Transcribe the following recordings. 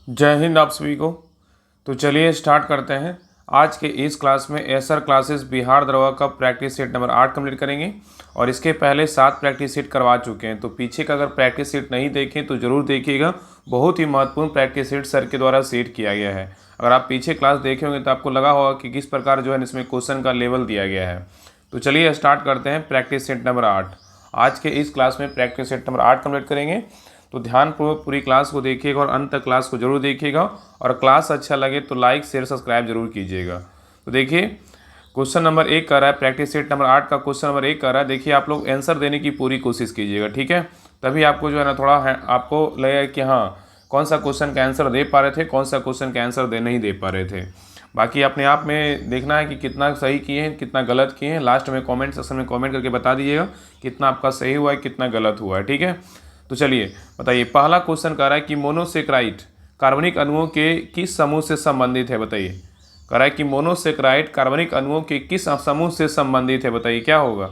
जय हिंद आप सभी को। तो चलिए स्टार्ट करते हैं। आज के इस क्लास में एसआर क्लासेस बिहार दरवा का प्रैक्टिस सेट नंबर 8 कंप्लीट करेंगे और इसके पहले 7 प्रैक्टिस सेट करवा चुके हैं। तो पीछे का अगर प्रैक्टिस सेट नहीं देखें तो ज़रूर देखिएगा, बहुत ही महत्वपूर्ण प्रैक्टिस सेट सर के द्वारा सेट किया गया है। अगर आप पीछे क्लास देखे होंगे तो आपको लगा होगा कि किस प्रकार जो है इसमें क्वेश्चन का लेवल दिया गया है। तो चलिए स्टार्ट करते हैं प्रैक्टिस सेट नंबर 8। आज के इस क्लास में प्रैक्टिस सेट नंबर 8 कंप्लीट करेंगे। तो ध्यानपूर्वक पूरी क्लास को देखिएगा और अंत तक क्लास को जरूर देखिएगा और क्लास अच्छा लगे तो लाइक शेयर सब्सक्राइब जरूर कीजिएगा। तो देखिए क्वेश्चन नंबर 1 कर रहा है, प्रैक्टिस सेट नंबर 8 का क्वेश्चन नंबर 1 कर रहा है। देखिए आप लोग आंसर देने की पूरी कोशिश कीजिएगा, ठीक है। तभी आपको जो है ना थोड़ा आपको लगेगा कि हाँ कौन सा क्वेश्चन का आंसर दे पा रहे थे, कौन सा क्वेश्चन का आंसर नहीं दे पा रहे थे। बाकी अपने आप में देखना है कि कितना सही किए हैं कितना गलत किए हैं। लास्ट में कमेंट सेक्शन में कमेंट करके बता दीजिएगा कितना आपका सही हुआ है कितना गलत हुआ है, ठीक है। तो चलिए बताइए, पहला क्वेश्चन कह रहा है कि मोनोसेक्राइड कार्बनिक अणुओं के किस समूह से संबंधित है। बताइए, कह रहा है कि मोनोसेक्राइड कार्बनिक अणुओं के किस समूह से संबंधित है। बताइए क्या होगा,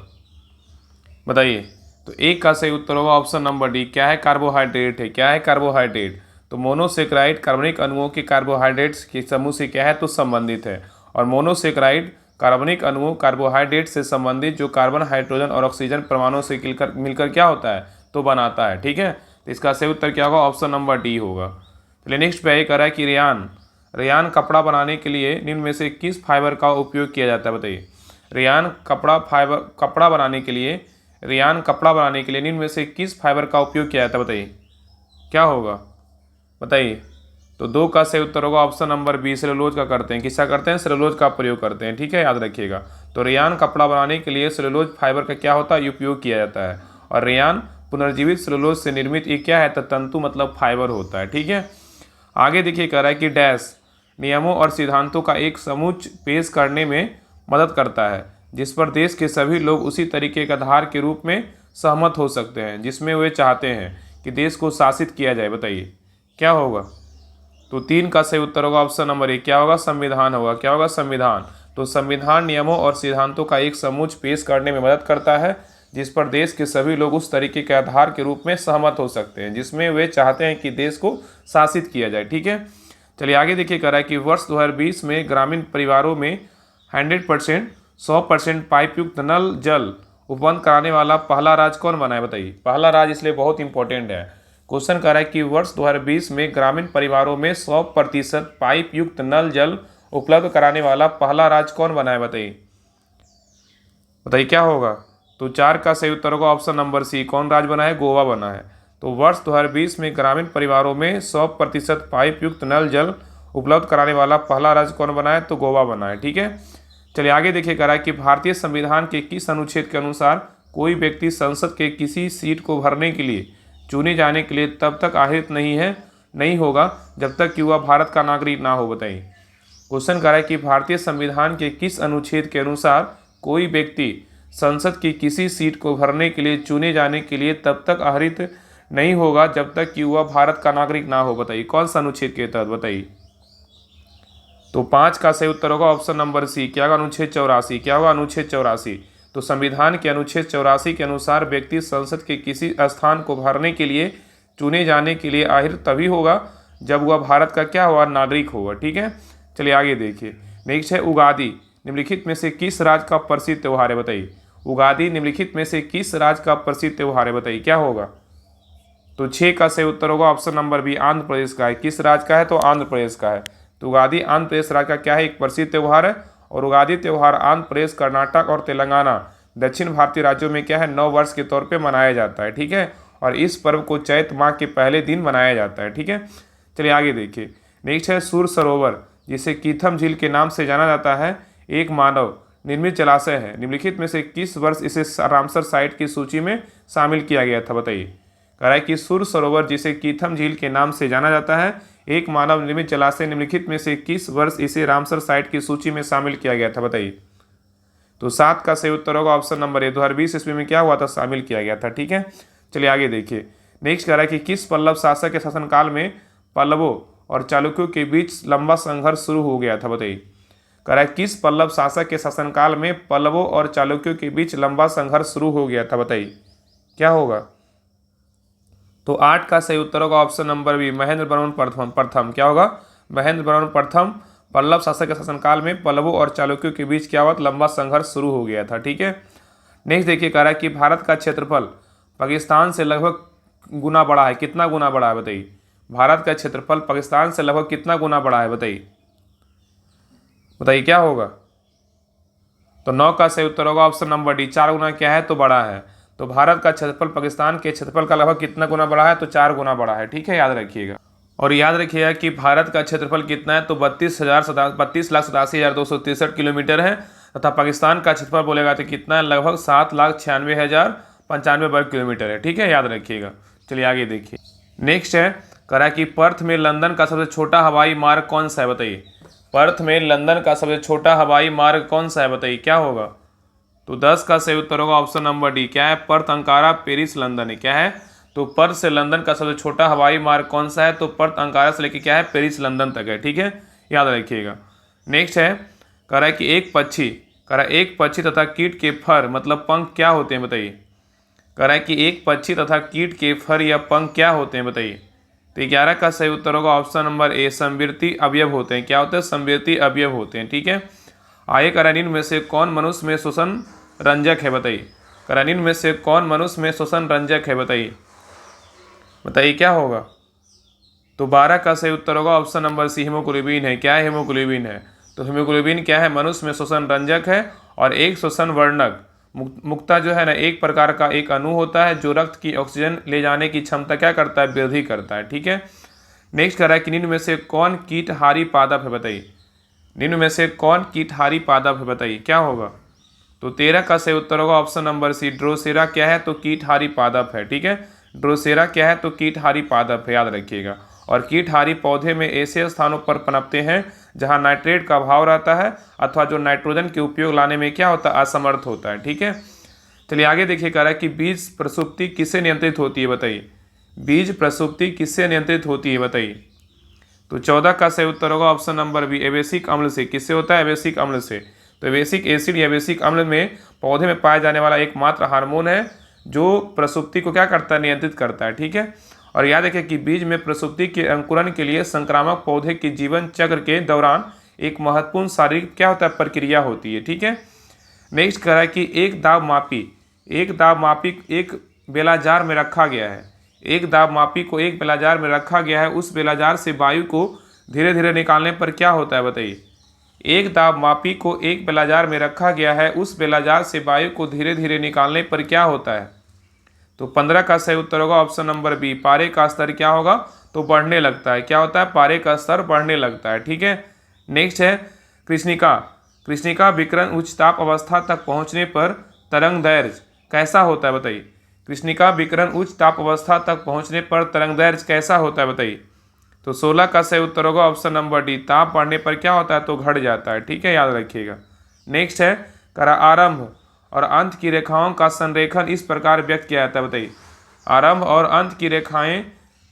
बताइए। तो एक का सही उत्तर होगा ऑप्शन नंबर डी। क्या है, कार्बोहाइड्रेट है। क्या है, कार्बोहाइड्रेट। तो मोनोसेक्राइड कार्बनिक अणुओं के कार्बोहाइड्रेट्स के समूह से क्या है तो संबंधित है। और मोनोसेक्राइड कार्बनिक अणुओं कार्बोहाइड्रेट से संबंधित जो कार्बन हाइड्रोजन और ऑक्सीजन परमाणुओं से मिलकर क्या होता है तो बनाता है, ठीक है। तो इसका सही उत्तर क्या होगा, ऑप्शन नंबर डी होगा। चलिए नेक्स्ट पे कह रहा है कि रेयान कपड़ा बनाने के लिए निम्न में से किस फाइबर का उपयोग किया जाता है। बताइए, रेयान कपड़ा बनाने के लिए निम्न में से किस फाइबर का उपयोग किया जाता है। बताइए क्या होगा, बताइए। तो 2 का सही उत्तर होगा ऑप्शन नंबर बी, सेलुलोज का करते हैं। किसका करते हैं, सेलुलोज का प्रयोग करते हैं, ठीक है, याद रखिएगा। तो रेयान कपड़ा बनाने के लिए सेलुलोज फाइबर का क्या होता है, उपयोग किया जाता है। और रेयान पुनर्जीवित सेलुलोज से निर्मित एक क्या है तो तंतु मतलब फाइबर होता है, ठीक है। आगे देखिए कह रहा है कि डैश नियमों और सिद्धांतों का एक समूच पेश करने में मदद करता है जिस पर देश के सभी लोग उसी तरीके का आधार के रूप में सहमत हो सकते हैं जिसमें वे चाहते हैं कि देश को शासित किया जाए। बताइए क्या होगा। तो 3 का सही उत्तर होगा ऑप्शन नंबर ए। क्या होगा, संविधान होगा। क्या होगा, संविधान। तो संविधान नियमों और सिद्धांतों का एक समूच पेश करने में मदद करता है जिस पर देश के सभी लोग उस तरीके के आधार के रूप में सहमत हो सकते हैं जिसमें वे चाहते हैं कि देश को शासित किया जाए, ठीक है। चलिए आगे देखिए कह रहा है कि वर्ष 2020 में ग्रामीण परिवारों में 100% पाइप युक्त नल जल उपलब्ध कराने वाला पहला राज्य कौन बना है। बताइए, पहला राज्य इसलिए बहुत इंपॉर्टेंट है। क्वेश्चन कह रहा है कि वर्ष 2020 में ग्रामीण परिवारों में 100% पाइप युक्त नल जल उपलब्ध कराने वाला पहला राज्य कौन बना है। बताइए, बताइए क्या होगा। तो 4 का सही उत्तर होगा ऑप्शन नंबर सी। कौन राज्य बना है, गोवा बना है। तो वर्ष 2020 में ग्रामीण परिवारों में 100% पाइप युक्त नल जल उपलब्ध कराने वाला पहला राज्य कौन बना है तो गोवा बना है, ठीक है। चलिए आगे देखिए कह रहा है कि भारतीय संविधान के किस अनुच्छेद के अनुसार कोई व्यक्ति संसद के किसी सीट को भरने के लिए चुने जाने के लिए तब तक आहरित नहीं होगा जब तक कि वह भारत का नागरिक ना हो। बताइए, क्वेश्चन कह रहा है कि भारतीय संविधान के किस अनुच्छेद के अनुसार कोई व्यक्ति संसद की किसी सीट को भरने के लिए चुने जाने के लिए तब तक आहरित नहीं होगा जब तक कि वह भारत का नागरिक ना हो। बताइए कौन सा अनुच्छेद के तहत, बताइए। तो 5 का सही उत्तर होगा ऑप्शन नंबर सी। क्या होगा, अनुच्छेद 84। क्या होगा, अनुच्छेद 84। तो संविधान के अनुच्छेद 84 के अनुसार व्यक्ति संसद के किसी स्थान को भरने के लिए चुने जाने के लिए आहरित तभी होगा जब वह भारत का क्या हुआ, नागरिक होगा, ठीक है। चलिए आगे देखिए नेक्स्ट है उगादि निम्नलिखित में से किस राज्य का प्रसिद्ध त्यौहार है। बताइए, उगादि निम्नलिखित में से किस राज्य का प्रसिद्ध त्यौहार है। बताइए क्या होगा। तो 6 का सही उत्तर होगा option number B, Andhra Pradesh का है। किस राज्य का है तो आंध्र प्रदेश का है। तो उगादि आंध्र प्रदेश राज्य का क्या है, एक प्रसिद्ध त्यौहार है। और उगादि त्यौहार आंध्र प्रदेश, कर्नाटक और तेलंगाना दक्षिण भारतीय राज्यों में क्या है, नव वर्ष के तौर पे मनाया जाता है, ठीक है। और इस पर्व को चैत माह के पहले दिन मनाया जाता है, ठीक है। चलिए आगे देखिए नेक्स्ट है सूर सरोवर जिसे कीथम झील के नाम से जाना जाता है एक मानव निर्मित जलाशय है। निम्नलिखित में से किस वर्ष इसे रामसर साइट की सूची में शामिल किया गया था। बताइए, कह रहा है कि सूर सरोवर जिसे कीथम झील के नाम से जाना जाता है एक मानव निर्मित जलाशय निम्नलिखित में से किस वर्ष इसे रामसर साइट की सूची में शामिल किया गया था। बताइए। तो 7 का सही उत्तर होगा ऑप्शन नंबर ए, 2020 ईस्वी में क्या हुआ था, शामिल किया गया था, ठीक है। चलिए आगे देखिए नेक्स्ट कह रहा है कि किस पल्लव शासक के शासनकाल में पल्लवों और चालुक्यों के बीच लंबा संघर्ष शुरू हो गया था। बताइए, कह रहा है किस पल्लव शासक के शासनकाल में पल्लवों और चालुक्यों के बीच लंबा संघर्ष शुरू हो गया था। बताइए क्या होगा। तो 8 का सही उत्तर होगा option number B, Mahendra Varman प्रथम। क्या होगा? महेंद्र वर्मन प्रथम। पल्लव शासक के शासनकाल में पल्लवों और चालुक्यों के बीच क्या हुआ? लंबा संघर्ष शुरू हो गया था। ठीक है। नेक्स्ट देखिए, कह रहा है कि भारत का क्षेत्रफल पाकिस्तान से लगभग गुना बड़ा है। कितना गुना बड़ा है बताइए? भारत का क्षेत्रफल पाकिस्तान से लगभग कितना गुना बड़ा है बताइए? बताइए क्या होगा? तो 9 का सही उत्तर होगा ऑप्शन नंबर डी, 4 गुना क्या है? तो बड़ा है। तो भारत का क्षेत्रफल पाकिस्तान के क्षेत्रफल का लगभग कितना गुना बड़ा है? तो 4 गुना बड़ा है। ठीक है, याद रखिएगा। और याद रखिएगा कि भारत का क्षेत्रफल कितना है? तो 32,87,263 किलोमीटर है तथा पाकिस्तान का क्षेत्रफल बोलेगा तो कितना है? लगभग 7,96,095 वर्ग किलोमीटर है। ठीक है, याद रखिएगा। चलिए आगे देखिए। नेक्स्ट है, कह रहा है कि पर्थ में लंदन का सबसे छोटा हवाई मार्ग कौन सा है बताइए? पर्थ में लंदन का सबसे छोटा हवाई मार्ग कौन सा है बताइए? क्या होगा? तो 10 का सही उत्तर होगा ऑप्शन नंबर डी। क्या है? पर्थ, अंकारा, पेरिस, लंदन है। क्या है? तो पर्थ से लंदन का सबसे छोटा हवाई मार्ग कौन सा है? तो पर्थ, अंकारा से लेके क्या है? पेरिस, लंदन तक है। ठीक है, याद रखिएगा। नेक्स्ट है, कह रहा है कि एक पक्षी तथा कीट के फर मतलब पंख क्या होते हैं बताइए? कह रहा है कि एक पक्षी तथा कीट के फर या पंख क्या होते हैं बताइए? तो 11 का सही उत्तर होगा ऑप्शन नंबर ए, संवृत्ति अवयव होते हैं। क्या होते हैं? संवृत्ति अवयव होते हैं। ठीक है। आगे करानिन में से कौन मनुष्य में श्वसन रंजक है बताइए? करानिन में से कौन मनुष्य में श्वसन रंजक है बताइए? बताइए क्या होगा? तो 12 का सही उत्तर होगा ऑप्शन नंबर सी, हीमोग्लोबिन है। क्या है? हीमोग्लोबिन है। तो हीमोग्लोबिन क्या है? मनुष्य में श्वसन रंजक है और एक श्वसन वर्णक मुक्ता जो है ना, एक प्रकार का एक अणु होता है जो रक्त की ऑक्सीजन ले जाने की क्षमता क्या करता है? वृद्धि करता है। ठीक है। नेक्स्ट कर रहा है कि निम्न में से कौन कीटहारी पादप है बताइए? निम्न में से कौन कीटहारी पादप है बताइए? क्या होगा? तो 13 का सही उत्तर होगा ऑप्शन नंबर सी, ड्रोसेरा क्या है? तो कीटहारी पादप है। ठीक है, ड्रोसेरा क्या है? तो कीटहारी पादप है, याद रखिएगा। और कीटहारी पौधे में ऐसे स्थानों पर पनपते हैं जहां नाइट्रेट का अभाव रहता है अथवा जो नाइट्रोजन के उपयोग लाने में क्या होता है? असमर्थ होता है। ठीक है, चलिए आगे देखिए। कह रहा है कि बीज प्रसुप्ति किससे नियंत्रित होती है बताइए? बीज प्रसुप्ति किससे नियंत्रित होती है बताइए? तो 14 का सही उत्तर होगा ऑप्शन नंबर बी, एबेसिक अम्ल से। किससे होता है? एबेसिक अम्ल से। तो एबेसिक एसिड या एबेसिक अम्ल में पौधे में पाया जाने वाला एकमात्र हार्मोन है जो प्रसुप्ति को क्या करता है? नियंत्रित करता है। ठीक है, और याद रखें कि बीज में प्रसुप्ति के अंकुरण के लिए संक्रामक पौधे के जीवन चक्र के दौरान एक महत्वपूर्ण शारीरिक क्या होता है? प्रक्रिया होती है। ठीक है। नेक्स्ट कह रहा है कि एक दाब मापी एक बेलाजार में रखा गया है। एक दाब मापी को एक बेलाजार में रखा गया है, उस बेलाजार से वायु को धीरे धीरे निकालने पर क्या होता है बताइए? एक दाब मापी को एक बेलाजार में रखा गया है, उस बेलाजार से वायु को धीरे धीरे निकालने पर क्या होता है? तो 15 का सही उत्तर होगा ऑप्शन नंबर बी, पारे का स्तर क्या होगा? तो बढ़ने लगता है। क्या होता है? पारे का स्तर बढ़ने लगता है। ठीक है। नेक्स्ट है कृष्णिका विकिरण उच्च ताप अवस्था तक पहुंचने पर तरंग दैर्घ्य कैसा होता है बताइए? कृष्णिका विकिरण उच्च ताप अवस्था तक पहुंचने पर तरंग दैर्घ्य कैसा होता है बताइए? तो 16 का सही उत्तर होगा ऑप्शन नंबर डी, ताप बढ़ने पर क्या होता है? तो घट जाता है। ठीक है, याद रखिएगा। नेक्स्ट है करा आरंभ और अंत की रेखाओं का संरेखन इस प्रकार व्यक्त किया जाता है बताइए? आरंभ और अंत की रेखाएं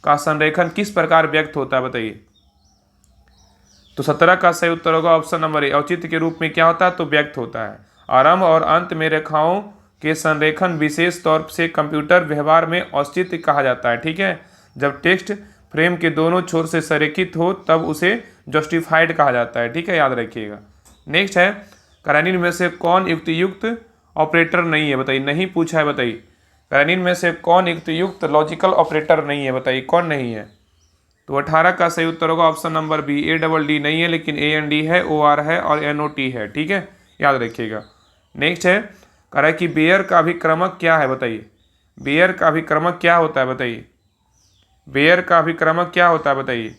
का संरेखन किस प्रकार व्यक्त होता है बताइए? तो 17 का सही उत्तर होगा ऑप्शन नंबर ए, औचित्य के रूप में क्या होता है? तो व्यक्त होता है। आरंभ और अंत में रेखाओं के संरेखन विशेष तौर से कंप्यूटर व्यवहार में औचित्य कहा जाता है। ठीक है, जब टेक्स्ट फ्रेम के दोनों छोर से संरेखित हो तब उसे जस्टिफाइड कहा जाता है। ठीक है, याद रखिएगा। नेक्स्ट है करानिन में से कौन युक्त ऑपरेटर नहीं है बताइए? नहीं पूछा है बताइए। करानिन में से कौन युक्त लॉजिकल ऑपरेटर नहीं है बताइए? कौन नहीं है? तो 18 का सही उत्तर होगा ऑप्शन नंबर बी, ADD नहीं है लेकिन AND है, OR है और NOT है। ठीक है, याद रखिएगा। नेक्स्ट है कह रहा है कि बेयर का अभिक्रमक क्या है बताइए? बेयर का अभिक्रमक क्या होता है बताइए? बेयर का अभिक्रमक क्या होता है बताइए?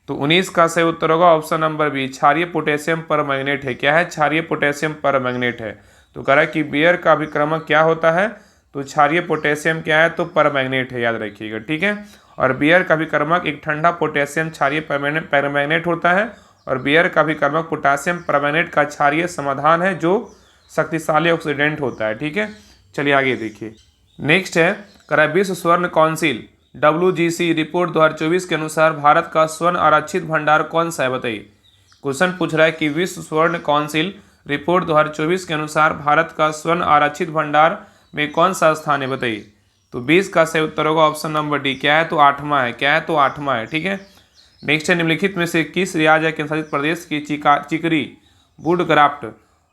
तो 19 का सही उत्तर होगा ऑप्शन नंबर बी, क्षारीय पोटेशियम परमैंगनेट है। क्या है? क्षारीय पोटेशियम परमैंगनेट है। तो कह रहा है कि बेयर का अभिक्रमक क्या होता है? तो क्षारीय पोटेशियम क्या है? तो परमैंगनेट है, याद रखिएगा। ठीक है, और बेयर का अभिक्रमक एक ठंडा पोटेशियम क्षारीय परमैंगनेट होता है और बेयर का अभिक्रमक पोटेशियम परमैंगनेट का क्षारीय समाधान है जो शक्तिशाली ऑक्सीडेंट होता है। ठीक है, चलिए आगे देखिए। नेक्स्ट है कह रहा है विश्व स्वर्ण काउंसिल WGC रिपोर्ट 2024 के अनुसार भारत का स्वर्ण आरक्षित भंडार कौन सा है बताइए? क्वेश्चन पूछ रहा है कि विश्व स्वर्ण काउंसिल रिपोर्ट 2024 के अनुसार भारत का स्वर्ण आरक्षित भंडार में कौन सा स्थान है बताइए? तो 20 का सही उत्तर होगा ऑप्शन नंबर डी। क्या है? तो आठवां है। क्या है? तो आठवां है। ठीक है। नेक्स्ट है, निम्नलिखित में से किस रियाज या केंद्रशासित प्रदेश की चिकरी, वुडक्राफ्ट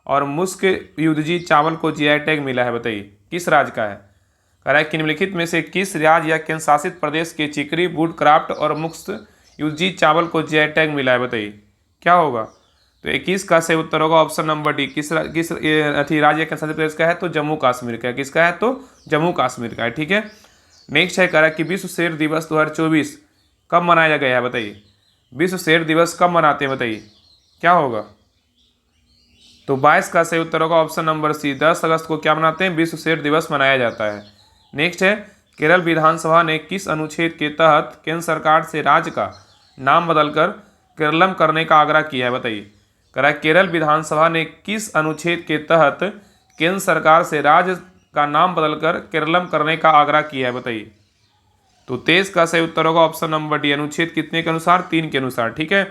और मुस्क युद्धजी चावल को जीआई टैग मिला है? बताइए किस राज्य का है। कह रहा है कि निम्नलिखित में से किस राज्य या केंद्र शासित प्रदेश के चिकरी, वुडक्राफ्ट और मुस्क युद्धजी चावल को जीआई टैग मिला है? बताइए क्या होगा। तो 21 का सही उत्तर होगा ऑप्शन नंबर डी। किस राज्य या केंद्र शासित प्रदेश का है? तो जम्मू कश्मीर का है। किसका है? तो जम्मू कश्मीर का है। ठीक है। नेक्स्ट है, कह रहा है कि विश्व शेर दिवस 2024 कब मनाया गया है? बताइए विश्व शेर दिवस कब मनाते हैं? बताइए क्या होगा। तो 22 का सही उत्तर होगा ऑप्शन नंबर सी। 10 अगस्त को क्या मनाते हैं? विश्व शेर दिवस मनाया जाता है। नेक्स्ट है, केरल विधानसभा ने किस अनुच्छेद के तहत केंद्र सरकार से राज्य का नाम बदलकर केरलम करने का आग्रह किया है? बताइए। कह रहा है केरल विधानसभा ने किस अनुच्छेद के तहत केंद्र सरकार से राज्य का नाम बदलकर केरलम करने का आग्रह किया है? बताइए। तो 23 का सही उत्तर होगा ऑप्शन नंबर डी। अनुच्छेद कितने के अनुसार? 3 के अनुसार। ठीक है।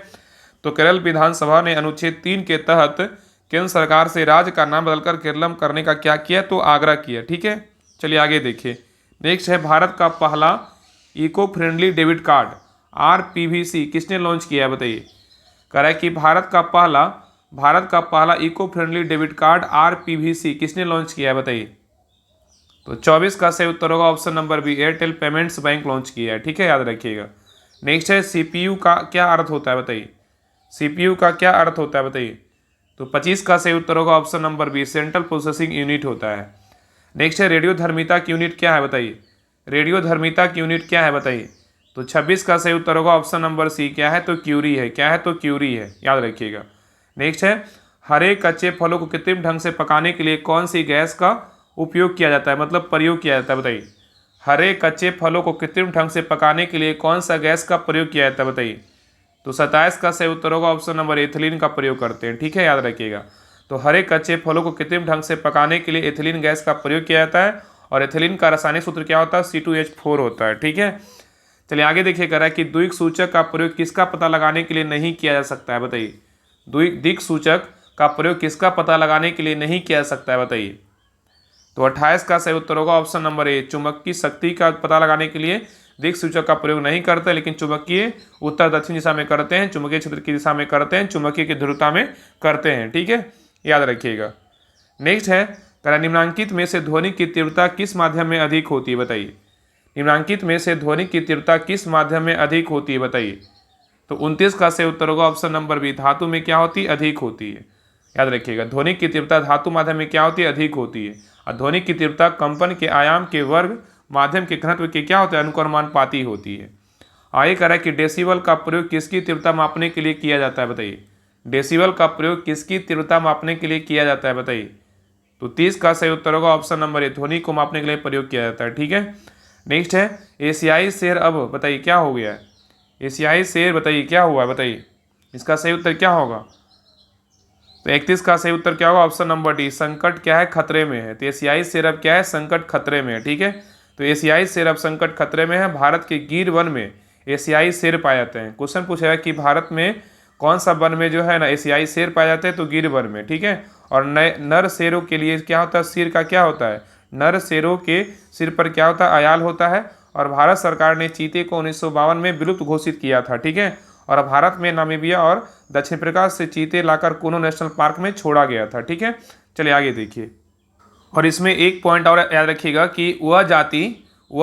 तो केरल विधानसभा ने अनुच्छेद 3 के तहत केंद्र सरकार से राज्य का नाम बदलकर केरलम करने का क्या किया? तो आग्रह किया। ठीक है। चलिए आगे देखिए। नेक्स्ट है, भारत का पहला इको फ्रेंडली डेबिट कार्ड आरपीवीसी किसने लॉन्च किया है? बताइए। कह रहा है कि भारत का पहला इको फ्रेंडली डेबिट कार्ड आरपीवीसी किसने लॉन्च किया है? बताइए। तो 24 का सही उत्तर होगा option number B. Airtel Payments Bank launch किया है। ठीक है, याद रखिएगा। नेक्स्ट है, सीपीयू का क्या अर्थ होता है? बताइए सीपीयू का क्या अर्थ होता है? बताइए। तो 25 का सही उत्तर होगा option number B. Central processing unit होता है। नेक्स्ट है, रेडियो धर्मिता की यूनिट क्या है? बताइए रेडियो धर्मिता की यूनिट क्या है? बताइए। तो 26 का सही उत्तर होगा ऑप्शन नंबर सी। क्या है? तो क्यूरी है। क्या है? तो क्यूरी है, याद रखिएगा। नेक्स्ट है, हरे कच्चे फलों को कृत्रिम ढंग से पकाने के लिए कौन सी गैस का उपयोग किया जाता है, मतलब प्रयोग किया जाता है? बताइए। हरे कच्चे फलों को कृत्रिम ढंग से पकाने के लिए कौन सा गैस का प्रयोग किया जाता है? बताइए। तो 27 का सही उत्तर होगा ऑप्शन नंबर एथिलीन का प्रयोग करते हैं। ठीक है, याद रखिएगा। तो हरे कच्चे फलों को कृत्रिम ढंग से पकाने के लिए एथिलीन गैस का प्रयोग किया जाता है और एथिलीन का रासायनिक सूत्र क्या होता है? C2H4 होता है। ठीक है। चलिए आगे देखिए। कह रहा है कि द्विक सूचक का प्रयोग किसका पता लगाने के लिए नहीं किया जा सकता है? बताइए। द्विक सूचक का प्रयोग किसका पता लगाने के लिए नहीं किया जा सकता है? बताइए। तो 28 का सही उत्तर होगा ऑप्शन नंबर ए। चुंबकीय शक्ति का पता लगाने के लिए दिक् सूचक का प्रयोग नहीं करते, लेकिन चुंबकीय उत्तर दक्षिण दिशा में करते हैं, चुंबकीय क्षेत्र की दिशा में करते हैं, चुंबकीय की ध्रुवता में करते हैं। ठीक है, याद रखिएगा। नेक्स्ट है, निम्नांकित में से ध्वनि की तीव्रता किस माध्यम में अधिक होती है? बताइए। निम्नांकित में से ध्वनि की तीव्रता किस माध्यम में अधिक होती है? बताइए। तो 29 का सही उत्तर होगा ऑप्शन नंबर बी। धातु में क्या होती है? अधिक होती है। याद रखिएगा, ध्वनि की तीव्रता धातु माध्यम में क्या होती है? अधिक होती है। और ध्वनि की तीव्रता कंपन के आयाम के वर्ग माध्यम के घनत्व के क्या होता है? अनुक्रमानुपाती होती है। आगे कह रहा है कि डेसिबल का प्रयोग किसकी तीव्रता मापने के लिए किया जाता है? बताइए। डेसिबल का प्रयोग किसकी तीव्रता मापने के लिए किया जाता है? बताइए। तो 30 का सही उत्तर होगा ऑप्शन नंबर ए। ध्वनि को मापने के लिए प्रयोग किया जाता है। ठीक है। नेक्स्ट है, एशियाई शेर अब बताइए क्या हो गया है? एशियाई शेर बताइए क्या हुआ है? बताइए इसका सही उत्तर क्या होगा? तो 31 का सही उत्तर क्या होगा? Option number D. संकट क्या है? खतरे में है। तो एशियाई शेर अब क्या है? संकट खतरे में है। ठीक है। तो एशियाई शेर अब संकट खतरे में है। भारत के गिर वन में एशियाई शेर पाए जाते हैं। क्वेश्चन पूछा है कि भारत में कौन सा वन में जो है ना एशियाई शेर पाए जाते हैं? तो गिर वन में। ठीक है। और नर शेरों के लिए क्या होता है? सिर का क्या होता है? नर शेरों के सिर पर क्या होता है? अयाल होता है। और भारत सरकार ने चीते को 1952 में विलुप्त घोषित किया था। ठीक है। और भारत में नामीबिया और दक्षिण अफ्रीका से चीते लाकर कूनो नेशनल पार्क में छोड़ा गया था। ठीक है। चलिए आगे देखिए। और इसमें एक पॉइंट और याद रखिएगा कि वह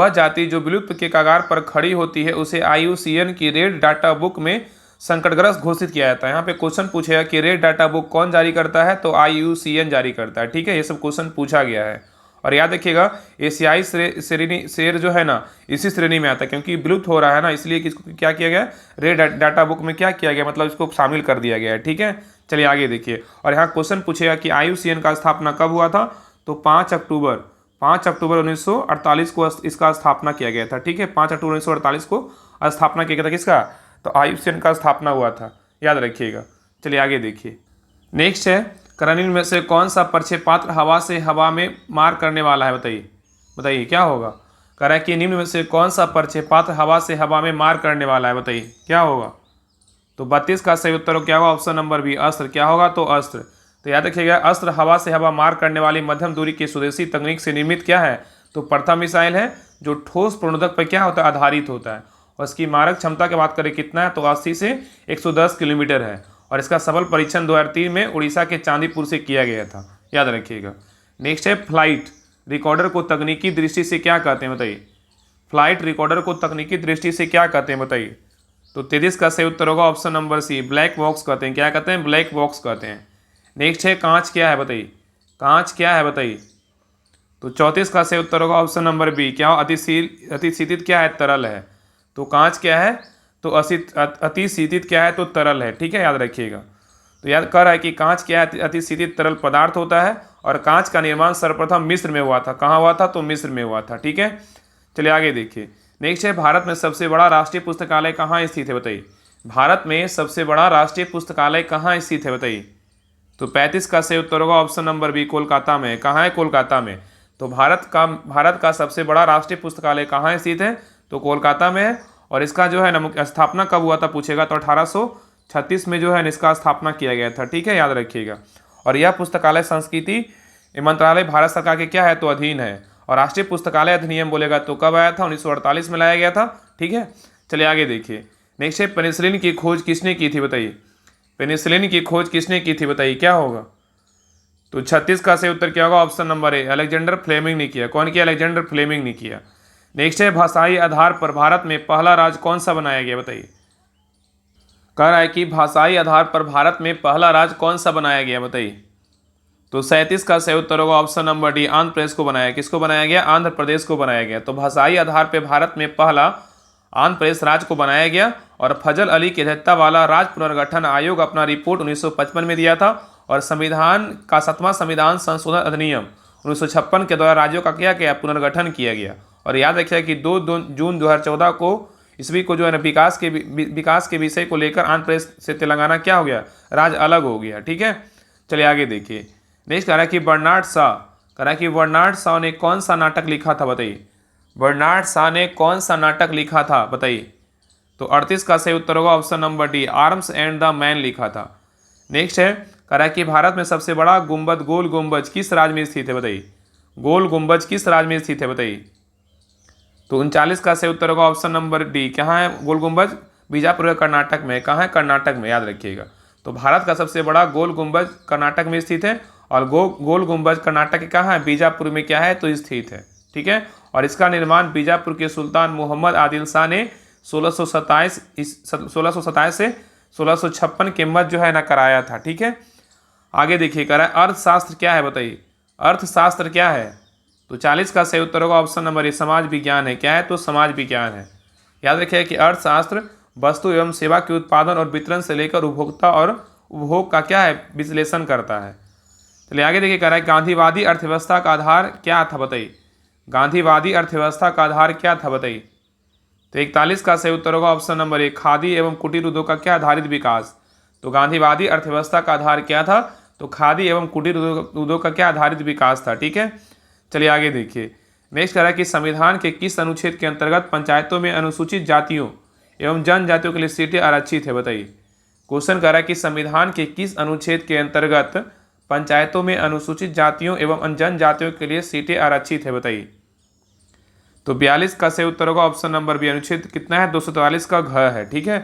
जाति जो विलुप्त के कगार पर खड़ी होती है उसे IUCN की रेड डाटा बुक में संकटग्रस्त घोषित किया जाता है। यहाँ पे क्वेश्चन पूछेगा कि रेड डाटा बुक कौन जारी करता है? तो IUCN जारी करता है। ठीक है, ये सब क्वेश्चन पूछा गया है। और याद रखिएगा, एशियाई शेर जो है ना इसी श्रेणी में आता है, क्योंकि विलुप्त हो रहा है ना, इसलिए इसको क्या किया गया? रेड डाटा बुक में क्या किया गया? मतलब इसको शामिल कर दिया गया है। ठीक है। चलिए आगे देखिए। और यहाँ क्वेश्चन पूछेगा कि IUCN का स्थापना कब हुआ था? तो 5 अक्टूबर 1948 को इसका स्थापना किया गया था। ठीक है, 5 अक्टूबर 1948 को स्थापना किया गया था। किसका? तो IUCN का स्थापना हुआ था, याद रखिएगा। चलिए आगे देखिए। नेक्स्ट है, निम्न में से कौन सा प्रक्षेपास्त्र हवा से हवा में मार करने वाला है? बताइए क्या होगा? कह रहा है कि निम्न में से कौन सा प्रक्षेपास्त्र हवा से हवा में मार करने वाला है? बताइए क्या होगा? तो 32 का सही उत्तर क्या होगा? Option number B. अस्त्र। क्या होगा? तो अस्त्र। तो याद रखिएगा, अस्त्र हवा से हवा मार करने वाली मध्यम दूरी की स्वदेशी तकनीक से निर्मित क्या है? तो प्रथम मिसाइल है जो ठोस प्रणोदक पर क्या होता है, आधारित होता है। और इसकी मारक क्षमता की बात करें कितना है, तो 80 से 110 किलोमीटर है। और इसका सफल परीक्षण 2003 में उड़ीसा के चांदीपुर से किया गया था, याद रखिएगा। नेक्स्ट है फ्लाइट रिकॉर्डर को तकनीकी दृष्टि से क्या कहते हैं बताइए। फ्लाइट रिकॉर्डर को तकनीकी दृष्टि से क्या कहते हैं बताइए। तो 33 का सही उत्तर होगा option number C, black box कहते हैं। क्या कहते हैं, ब्लैक बॉक्स कहते हैं। नेक्स्ट है कांच क्या है बताइए, कांच क्या है बताइए। तो 34 का सही उत्तर होगा ऑप्शन नंबर बी, क्या अतिशीतित क्या है, तरल है। तो कांच क्या है, तो अतिशीतित क्या है, तो तरल है, ठीक है, याद रखिएगा। तो याद कर रहा है कि कांच क्या है, अतिशीतित तरल पदार्थ होता है। और कांच का निर्माण सर्वप्रथम मिस्र में हुआ था। कहाँ हुआ था, तो मिस्र में हुआ था, ठीक है। चलिए आगे देखिए। नेक्स्ट है भारत में सबसे बड़ा राष्ट्रीय पुस्तकालय कहाँ स्थित है बताइए। भारत में सबसे बड़ा राष्ट्रीय पुस्तकालय कहाँ स्थित है बताइए। तो 35 का सही उत्तर होगा ऑप्शन नंबर बी, कोलकाता में। कहाँ है, कोलकाता में। तो भारत का सबसे बड़ा राष्ट्रीय पुस्तकालय कहाँ स्थित है, तो कोलकाता में है। और इसका जो है ना स्थापना कब हुआ था पूछेगा, तो 1836 में जो है इसका स्थापना किया गया था, ठीक है, याद रखिएगा। और यह पुस्तकालय संस्कृति मंत्रालय भारत सरकार के क्या है, तो अधीन है। और राष्ट्रीय पुस्तकालय अधिनियम बोलेगा तो कब आया था, 1948 में लाया गया था, ठीक है। चलिए आगे देखिए। नेक्स्ट है पेनिसिलिन की खोज किसने की थी बताइए। पेनिसिलिन की खोज किसने की थी बताइए, क्या होगा। तो 36 का सही उत्तर क्या होगा, option number A, Alexander Fleming ने किया। कौन किया, अलेक्जेंडर फ्लेमिंग ने किया। नेक्स्ट है भाषाई आधार पर भारत में पहला राज्य कौन सा बनाया गया बताइए। कह रहा है कि भाषाई आधार पर भारत में पहला राज्य कौन सा बनाया गया बताइए। तो 37 का सही उत्तर होगा option number D, Andhra Pradesh को बनाया। किसको बनाया गया, आंध्र प्रदेश को बनाया गया। तो भाषाई आधार पर भारत में पहला आंध्र प्रदेश राज्य को बनाया गया। और फजल अली की अध्यक्षता वाला राज्य पुनर्गठन आयोग अपना रिपोर्ट 1955 में दिया था। और संविधान का 7वां संविधान संशोधन अधिनियम 1956 के द्वारा राज्यों का क्या किया, पुनर्गठन किया गया। और याद रखिएगा कि 2 जून 2014 को ईस्वी को जो है ना विकास के विषय को लेकर आंध्र प्रदेश से तेलंगाना क्या हो गया, राज्य अलग हो गया, ठीक है। चलिए आगे देखिए। नेक्स्ट कह रहा है कि बर्नार्ड शॉ ने कौन सा नाटक लिखा था बताइए। बर्नार्ड शॉ ने कौन सा नाटक लिखा था बताइए। तो 38 का सही उत्तर होगा option number D, arms and the man लिखा था। नेक्स्ट है कह रहा है कि भारत में सबसे बड़ा गुंबद गोल गुंबज किस राज्य में स्थित है बताइए। गोल गुंबज किस राज्य में स्थित है बताइए। तो 39 का सही उत्तर होगा ऑप्शन नंबर डी, कहाँ है गोल गुंबज, बीजापुर कर्नाटक में। कहाँ है, कर्नाटक में, याद रखिएगा। तो भारत का सबसे बड़ा गोल गुंबज कर्नाटक में स्थित है। और गोल गुंबज कर्नाटक के कहाँ है, बीजापुर में क्या है, तो स्थित है, ठीक है। और इसका निर्माण बीजापुर के सुल्तान मोहम्मद आदिल शाह ने 1627 से 1656 के मध्य जो है ना कराया था, ठीक है। आगे देखिए कह रहा है अर्थशास्त्र क्या है बताइए। अर्थशास्त्र क्या है। तो 40 का सही उत्तर होगा ऑप्शन नंबर ए, समाज विज्ञान है। क्या है, तो समाज विज्ञान है। याद रखिए कि अर्थशास्त्र वस्तु एवं सेवा के उत्पादन और वितरण से लेकर उपभोक्ता और उपभोग का क्या है, विश्लेषण करता है। चलिए आगे देखिए कह रहा है गांधीवादी अर्थव्यवस्था का आधार क्या था बताइए। गांधीवादी अर्थव्यवस्था का आधार क्या था बताइए। तो 41 का सही उत्तर होगा ऑप्शन नंबर ए, खादी एवं कुटीर उद्योग का क्या आधारित विकास। तो गांधीवादी अर्थव्यवस्था का आधार क्या था, तो खादी एवं कुटीर उद्योग का क्या आधारित विकास था, ठीक है। चलिए आगे देखिए। नेक्स्ट कह रहा है कि संविधान के किस अनुच्छेद के अंतर्गत पंचायतों में अनुसूचित जातियों एवं जनजातियों के लिए सीटें आरक्षित है बताइए। क्वेश्चन कह रहा है कि संविधान के किस अनुच्छेद के अंतर्गत पंचायतों में अनुसूचित जातियों एवं जनजातियों के लिए सीटें आरक्षित है बताइए। तो 42 का सही उत्तर होगा ऑप्शन नंबर बी, अनुच्छेद कितना है, 243 का घ है, ठीक है।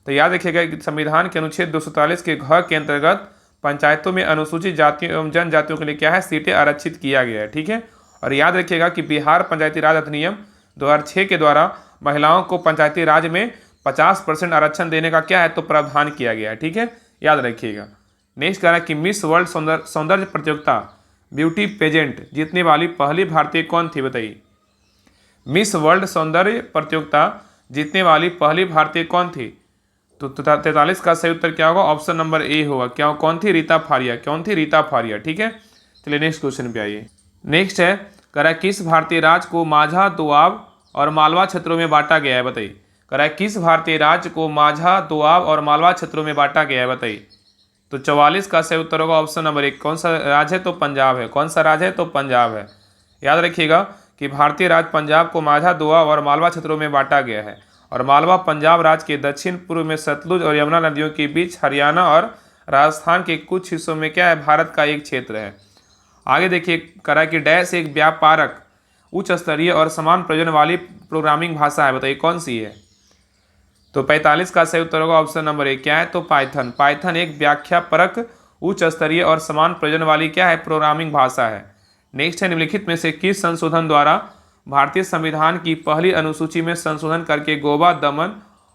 तो याद रखिएगा कि संविधान के अनुच्छेद 243 के घ के अंतर्गत पंचायतों में अनुसूचित जातियों एवं जनजातियों के लिए क्या है, सीटें आरक्षित किया गया है, ठीक है। और याद रखिएगा कि बिहार पंचायती राज अधिनियम 2006 के द्वारा महिलाओं को पंचायती राज में 50% आरक्षण देने का क्या है, तो प्रावधान किया गया है, ठीक है, याद रखिएगा। नेक्स्ट कह रहा है कि मिस वर्ल्ड सौंदर्य प्रतियोगिता ब्यूटी पेजेंट जीतने वाली पहली भारतीय कौन थी बताइए। मिस वर्ल्ड सौंदर्य प्रतियोगिता जीतने वाली पहली भारतीय कौन थी। तो 43 का सही उत्तर क्या होगा, ऑप्शन नंबर ए होगा। क्या कौन थी, रीता फारिया। कौन थी, रीता फारिया, ठीक है। चलिए नेक्स्ट क्वेश्चन पे आइए। नेक्स्ट है कह रहा है किस भारतीय राज्य को माझा, दोआब और मालवा क्षेत्रों में बांटा गया है बताइए। कह रहा है किस भारतीय राज्य को माझा, दोआब और मालवा क्षेत्रों में बांटा गया है बताइए। तो 44 का सही उत्तर होगा ऑप्शन नंबर एक, कौन सा राज्य है, तो पंजाब है। कौन सा राज्य है, तो पंजाब है। याद रखिएगा कि भारतीय राज्य पंजाब को माझा, दोआब और मालवा क्षेत्रों में बांटा गया है। और मालवा पंजाब राज्य के दक्षिण पूर्व में सतलुज और यमुना नदियों के बीच हरियाणा और राजस्थान के कुछ हिस्सों में क्या है, भारत का एक क्षेत्र है। आगे देखिए करा कि डैश एक व्यापारक उच्च स्तरीय और समान प्रयोजन वाली प्रोग्रामिंग भाषा है? बताइए कौन सी है? तो 45 का सही उत्तर होगा ऑप्शन नंबर 1 क्या है? तो पाइथन। पाइथन एक व्याख्या परक उच्च स्तरीय और समान प्रयोजन वाली क्या है? प्रोग्रामिंग भाषा है। नेक्स्ट है, निम्नलिखित में से किस संशोधन द्वारा भारतीय संविधान की पहली अनुसूची में संशोधन करके गोवा, दमन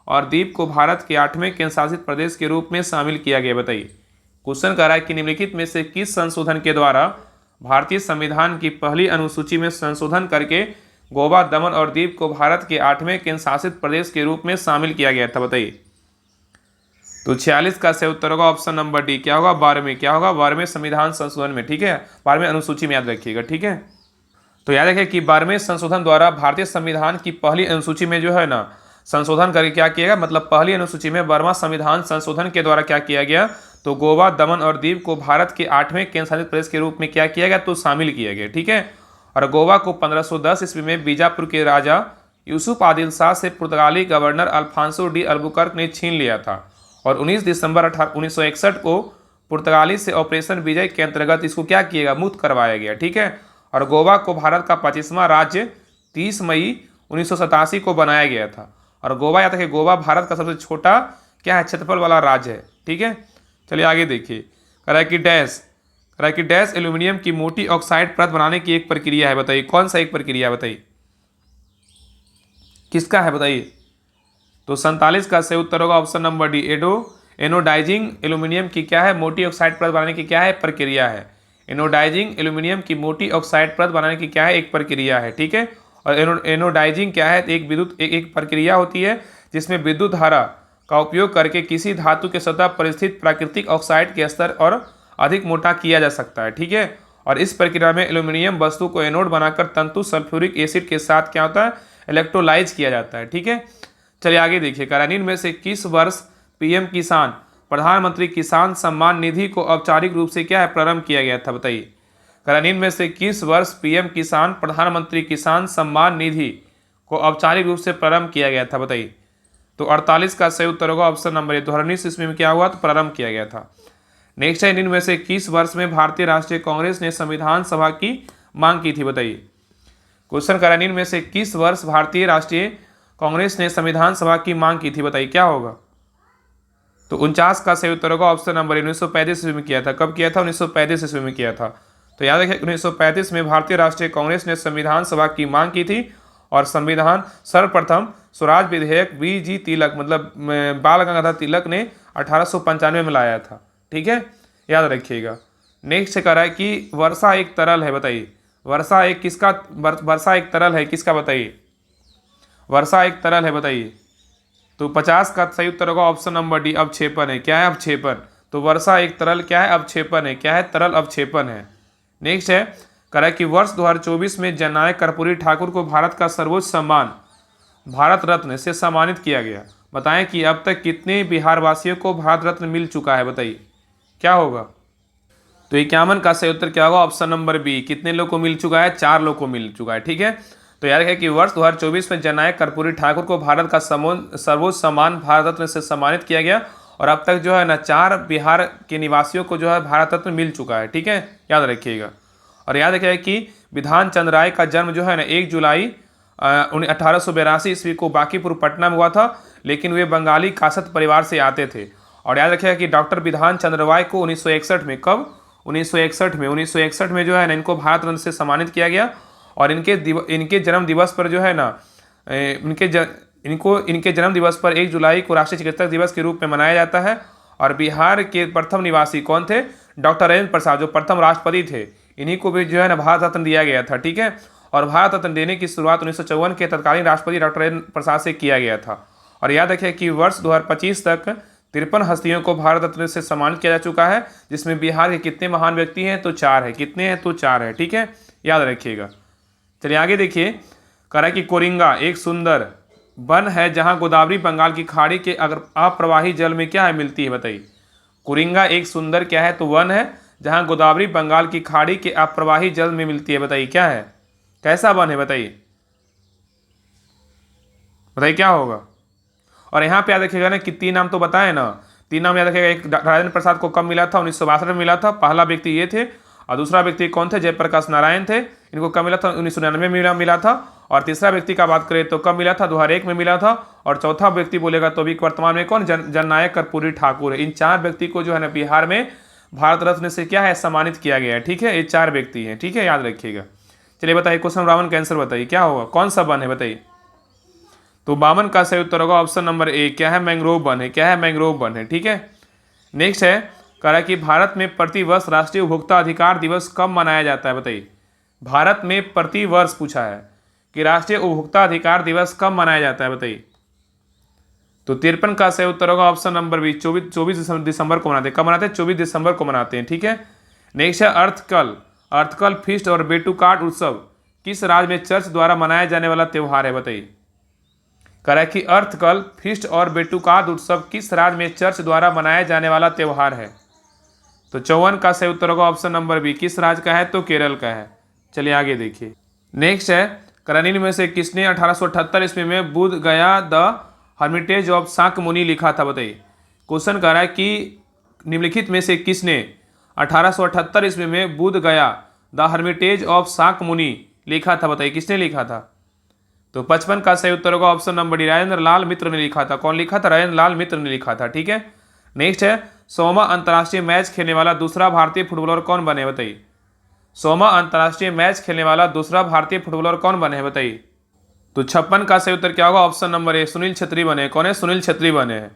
और दीव को भारत के 8वें केंद्र शासित प्रदेश के रूप में शामिल किया गया? बताइए। क्वेश्चन कह रहा है कि निम्नलिखित में से किस संशोधन के द्वारा भारतीय संविधान की पहली अनुसूची में संशोधन करके गोवा, दमन और दीव को भारत के 8वें केंद्र शासित प्रदेश के रूप में शामिल किया गया था? बताइए। तो 46 का सही उत्तर होगा ऑप्शन नंबर डी क्या होगा? 12वें। क्या होगा? 12वें संविधान संशोधन में। ठीक है, 12वें अनुसूची में याद रखिएगा। ठीक है, तो याद रखिए कि 12वें संशोधन द्वारा भारतीय संविधान की पहली अनुसूची में जो है ना संशोधन करके क्या किया गया, मतलब पहली अनुसूची में 12वां संविधान संशोधन के द्वारा क्या किया गया, तो गोवा, दमन और दीव को भारत के 8वें केंद्र शासित प्रदेश के रूप में क्या किया गया, तो शामिल किया गया। ठीक है, और गोवा को 1510 ईस्वी में बीजापुर के राजा यूसुफ आदिल शाह से पुर्तगाली गवर्नर अल्फांसो डी अल्बुकर्क ने छीन लिया था और 19 दिसंबर 1961 को पुर्तगाली से ऑपरेशन विजय के अंतर्गत इसको क्या किएगा, मुक्त करवाया गया। ठीक है, और गोवा को भारत का 25वां राज्य 30 मई 1987 को बनाया गया था। और गोवा याद रखिए, गोवा भारत का सबसे छोटा क्या है, क्षेत्रफल वाला राज्य है। ठीक है, चलिए आगे देखिए। कह रहा है कि डैश एल्यूमिनियम की मोटी ऑक्साइड परत बनाने की एक प्रक्रिया है। बताइए कौन सा एक प्रक्रिया है? बताइए किसका है? बताइए। तो 47 का सही उत्तर होगा option number D anodising aluminium की क्या है, मोटी ऑक्साइड परत बनाने की क्या है, प्रक्रिया है। एनोडाइजिंग एल्यूमिनियम की मोटी ऑक्साइड परत बनाने की क्या है, एक प्रक्रिया है। ठीक है, और एनोडाइजिंग क्या है, एक विद्युत एक प्रक्रिया होती है जिसमें विद्युत धारा का उपयोग करके किसी धातु के सतह पर स्थित प्राकृतिक ऑक्साइड के स्तर और अधिक मोटा किया जा सकता है। ठीक है, और इस प्रक्रिया में एल्यूमिनियम वस्तु को एनोड बनाकर तंतु सल्फ्यूरिक एसिड के साथ क्या होता है, इलेक्ट्रोलाइज किया जाता है। ठीक है, चलिए आगे देखिए। निम्न में से किस वर्ष पीएम किसान प्रधानमंत्री किसान सम्मान निधि को औपचारिक रूप से क्या है, प्रारंभ किया गया था? बताइए। निम्न में से किस वर्ष पीएम किसान प्रधानमंत्री किसान सम्मान निधि को औपचारिक रूप से प्रारंभ किया गया था? बताइए। तो 48 का सही उत्तर होगा ऑप्शन नंबर ए 2019 ईस्वी में क्या हुआ, तो प्रारंभ किया गया था। नेक्स्ट है, निम्न में से किस वर्ष में भारतीय राष्ट्रीय कांग्रेस ने संविधान सभा की मांग की थी? बताइए। क्वेश्चन करा, निम्न में से किस वर्ष भारतीय राष्ट्रीय कांग्रेस ने संविधान सभा की मांग की थी? बताइए क्या होगा। तो 49 का सही उत्तर होगा ऑप्शन नंबर 1935 ईस्वी में किया था। कब किया था? 1935 ईस्वी में किया था। तो याद रखिए 1935 में भारतीय राष्ट्रीय कांग्रेस ने संविधान सभा की मांग की थी और संविधान सर्वप्रथम स्वराज विधेयक वी.जी. तिलक मतलब बाल गंगाधर तिलक ने 1895 में लाया था। ठीक है, याद रखिएगा। नेक्स्ट कह रहा है कि वर्षा एक तरल है। बताइए वर्षा एक किसका, वर्षा एक तरल है किसका? बताइए वर्षा एक तरल है। बताइए। तो 50 का सही उत्तर होगा ऑप्शन नंबर डी अवक्षेपण है। क्या है? अवक्षेपण। तो वर्षा एक तरल क्या है, अवक्षेपण है। क्या है? तरल अवक्षेपण है। नेक्स्ट है, कह रहा है कि वर्ष 2024 में जननायक कर्पूरी ठाकुर को भारत का सर्वोच्च सम्मान भारत रत्न से सम्मानित किया गया। बताएं कि अब तक कितने बिहार वासियों को भारत रत्न मिल चुका है? बताइए क्या होगा। तो 51 का सही उत्तर क्या होगा, ऑप्शन नंबर बी। कितने लोग को मिल चुका है? 4 लोग को मिल चुका है। ठीक है, तो याद रखें कि वर्ष 2024 में जननायक कर्पूरी ठाकुर को भारत का सर्वोच्च सम्मान भारत रत्न से सम्मानित किया गया और अब तक जो है ना 4 बिहार के निवासियों को जो है भारत रत्न मिल चुका है। ठीक है, याद रखिएगा। और याद रखिएगा कि विधान चंद्र राय का जन्म जो है ना 1 जुलाई 1882 ईस्वी को बांकीपुर पटना में हुआ था, लेकिन वे बंगाली कासत परिवार से आते थे। और याद रखिएगा कि डॉक्टर विधान चंद्र राय को 1961 में, कब? 1961 में जो है ना इनको भारत रत्न से सम्मानित किया गया और इनके जन्म दिवस पर जो है ना इनके जन्म दिवस पर 1 जुलाई को राष्ट्रीय चिकित्सक दिवस के रूप में मनाया जाता है। और बिहार के प्रथम निवासी कौन थे? डॉक्टर राजेंद्र प्रसाद, जो प्रथम राष्ट्रपति थे, इन्हीं को भी जो है ना भारत रत्न दिया गया था। ठीक है, और भारत रत्न देने की शुरुआत 1954 के तत्कालीन राष्ट्रपति डॉक्टर राजेंद्र प्रसाद से किया गया था। और याद रखिए कि वर्ष 2025 तक 53 हस्तियों को भारत रत्न से सम्मानित किया जा चुका है, जिसमें बिहार के कितने महान व्यक्ति हैं? तो 4 है। कितने हैं? तो 4 है। ठीक है, याद रखिएगा। चलिए आगे देखिए। कह रहा है कि कोरिंगा एक सुंदर वन है जहां गोदावरी बंगाल की खाड़ी के अगर अप्रवाही जल में क्या है, मिलती है? बताइए। कोरिंगा एक सुंदर क्या है, तो वन है जहां गोदावरी बंगाल की खाड़ी के अप्रवाही जल में मिलती है। बताइए क्या है, कैसा वन है? बताइए क्या होगा। और यहाँ पे याद रखिएगा ना कि 3 नाम तो बताए ना, 3 नाम याद रखिएगा। एक राजेंद्र प्रसाद को कब मिला था? 1962 में मिला था। पहला व्यक्ति ये थे और दूसरा व्यक्ति कौन थे? जयप्रकाश नारायण थे। इनको कब मिला था? 1999 में मिला था। और तीसरा व्यक्ति का बात करें तो कब मिला था? 2001 में मिला था। और चौथा व्यक्ति बोलेगा तो अभी वर्तमान में कौन? जननायक कर्पूरी ठाकुर है। इन 4 व्यक्ति को जो है ना बिहार में भारत रत्न से क्या है? सम्मानित किया गया है। ठीक है, ये 4 व्यक्ति हैं। ठीक है, याद रखिएगा। चलिए बताइए, क्वेश्चन 52 का आंसर बताइए क्या होगा, कौन सा वन है बताइए। तो 52 का सही उत्तर होगा ऑप्शन नंबर ए, क्या है? मैंग्रोव वन है। क्या है? मैंग्रोव वन है। ठीक है, नेक्स्ट है, कह रहा है कि भारत में प्रतिवर्ष राष्ट्रीय उपभोक्ता अधिकार दिवस कब मनाया जाता है बताइए। भारत में प्रतिवर्ष पूछा है कि राष्ट्रीय उपभोक्ता अधिकार दिवस कब मनाया जाता है बताइए। तो 53 का सही उत्तर होगा ऑप्शन नंबर बी, 24 दिसंबर को मनाते हैं। कब मनाते हैं? 24 दिसंबर को मनाते हैं। ठीक है, नेक्स्ट है अर्थकल फीस्ट और बेटुकाट उत्सव किस राज्य में चर्च द्वारा मनाया जाने वाला त्यौहार है बताइए। कह रहा है कि अर्थकल फीस्ट और बेटुकाट उत्सव किस राज्य में चर्च द्वारा मनाया जाने वाला त्यौहार है। तो 54 का सही उत्तर होगा ऑप्शन नंबर बी, किस राज्य का है? तो केरल का है। चलिए आगे देखिए, नेक्स्ट है, करनिन में से किसने 1878 ईस्वी में बुद्ध गया द हर्मिटेज ऑफ शाक्यमुनि लिखा था बताइए। क्वेश्चन कह रहा है कि निम्नलिखित में से किसने 1878 ईस्वी में बुद्ध गया द हर्मिटेज ऑफ शाक्यमुनि लिखा था बताइए, किसने लिखा था। तो 55 का सही उत्तर होगा ऑप्शन नंबर डी, राजेंद्र लाल मित्र ने लिखा था। कौन लिखा था? राजेंद्र लाल मित्र ने लिखा था। ठीक है, नेक्स्ट है, 100वां अंतर्राष्ट्रीय मैच खेलने वाला दूसरा भारतीय फुटबॉलर कौन बने बताइए। 100वां अंतर्राष्ट्रीय मैच खेलने वाला दूसरा भारतीय फुटबॉलर कौन बने हैं बताइए। तो 56 का सही उत्तर क्या होगा? ऑप्शन नंबर ए, सुनील छेत्री बने। कौन है? सुनील छेत्री बने हैं।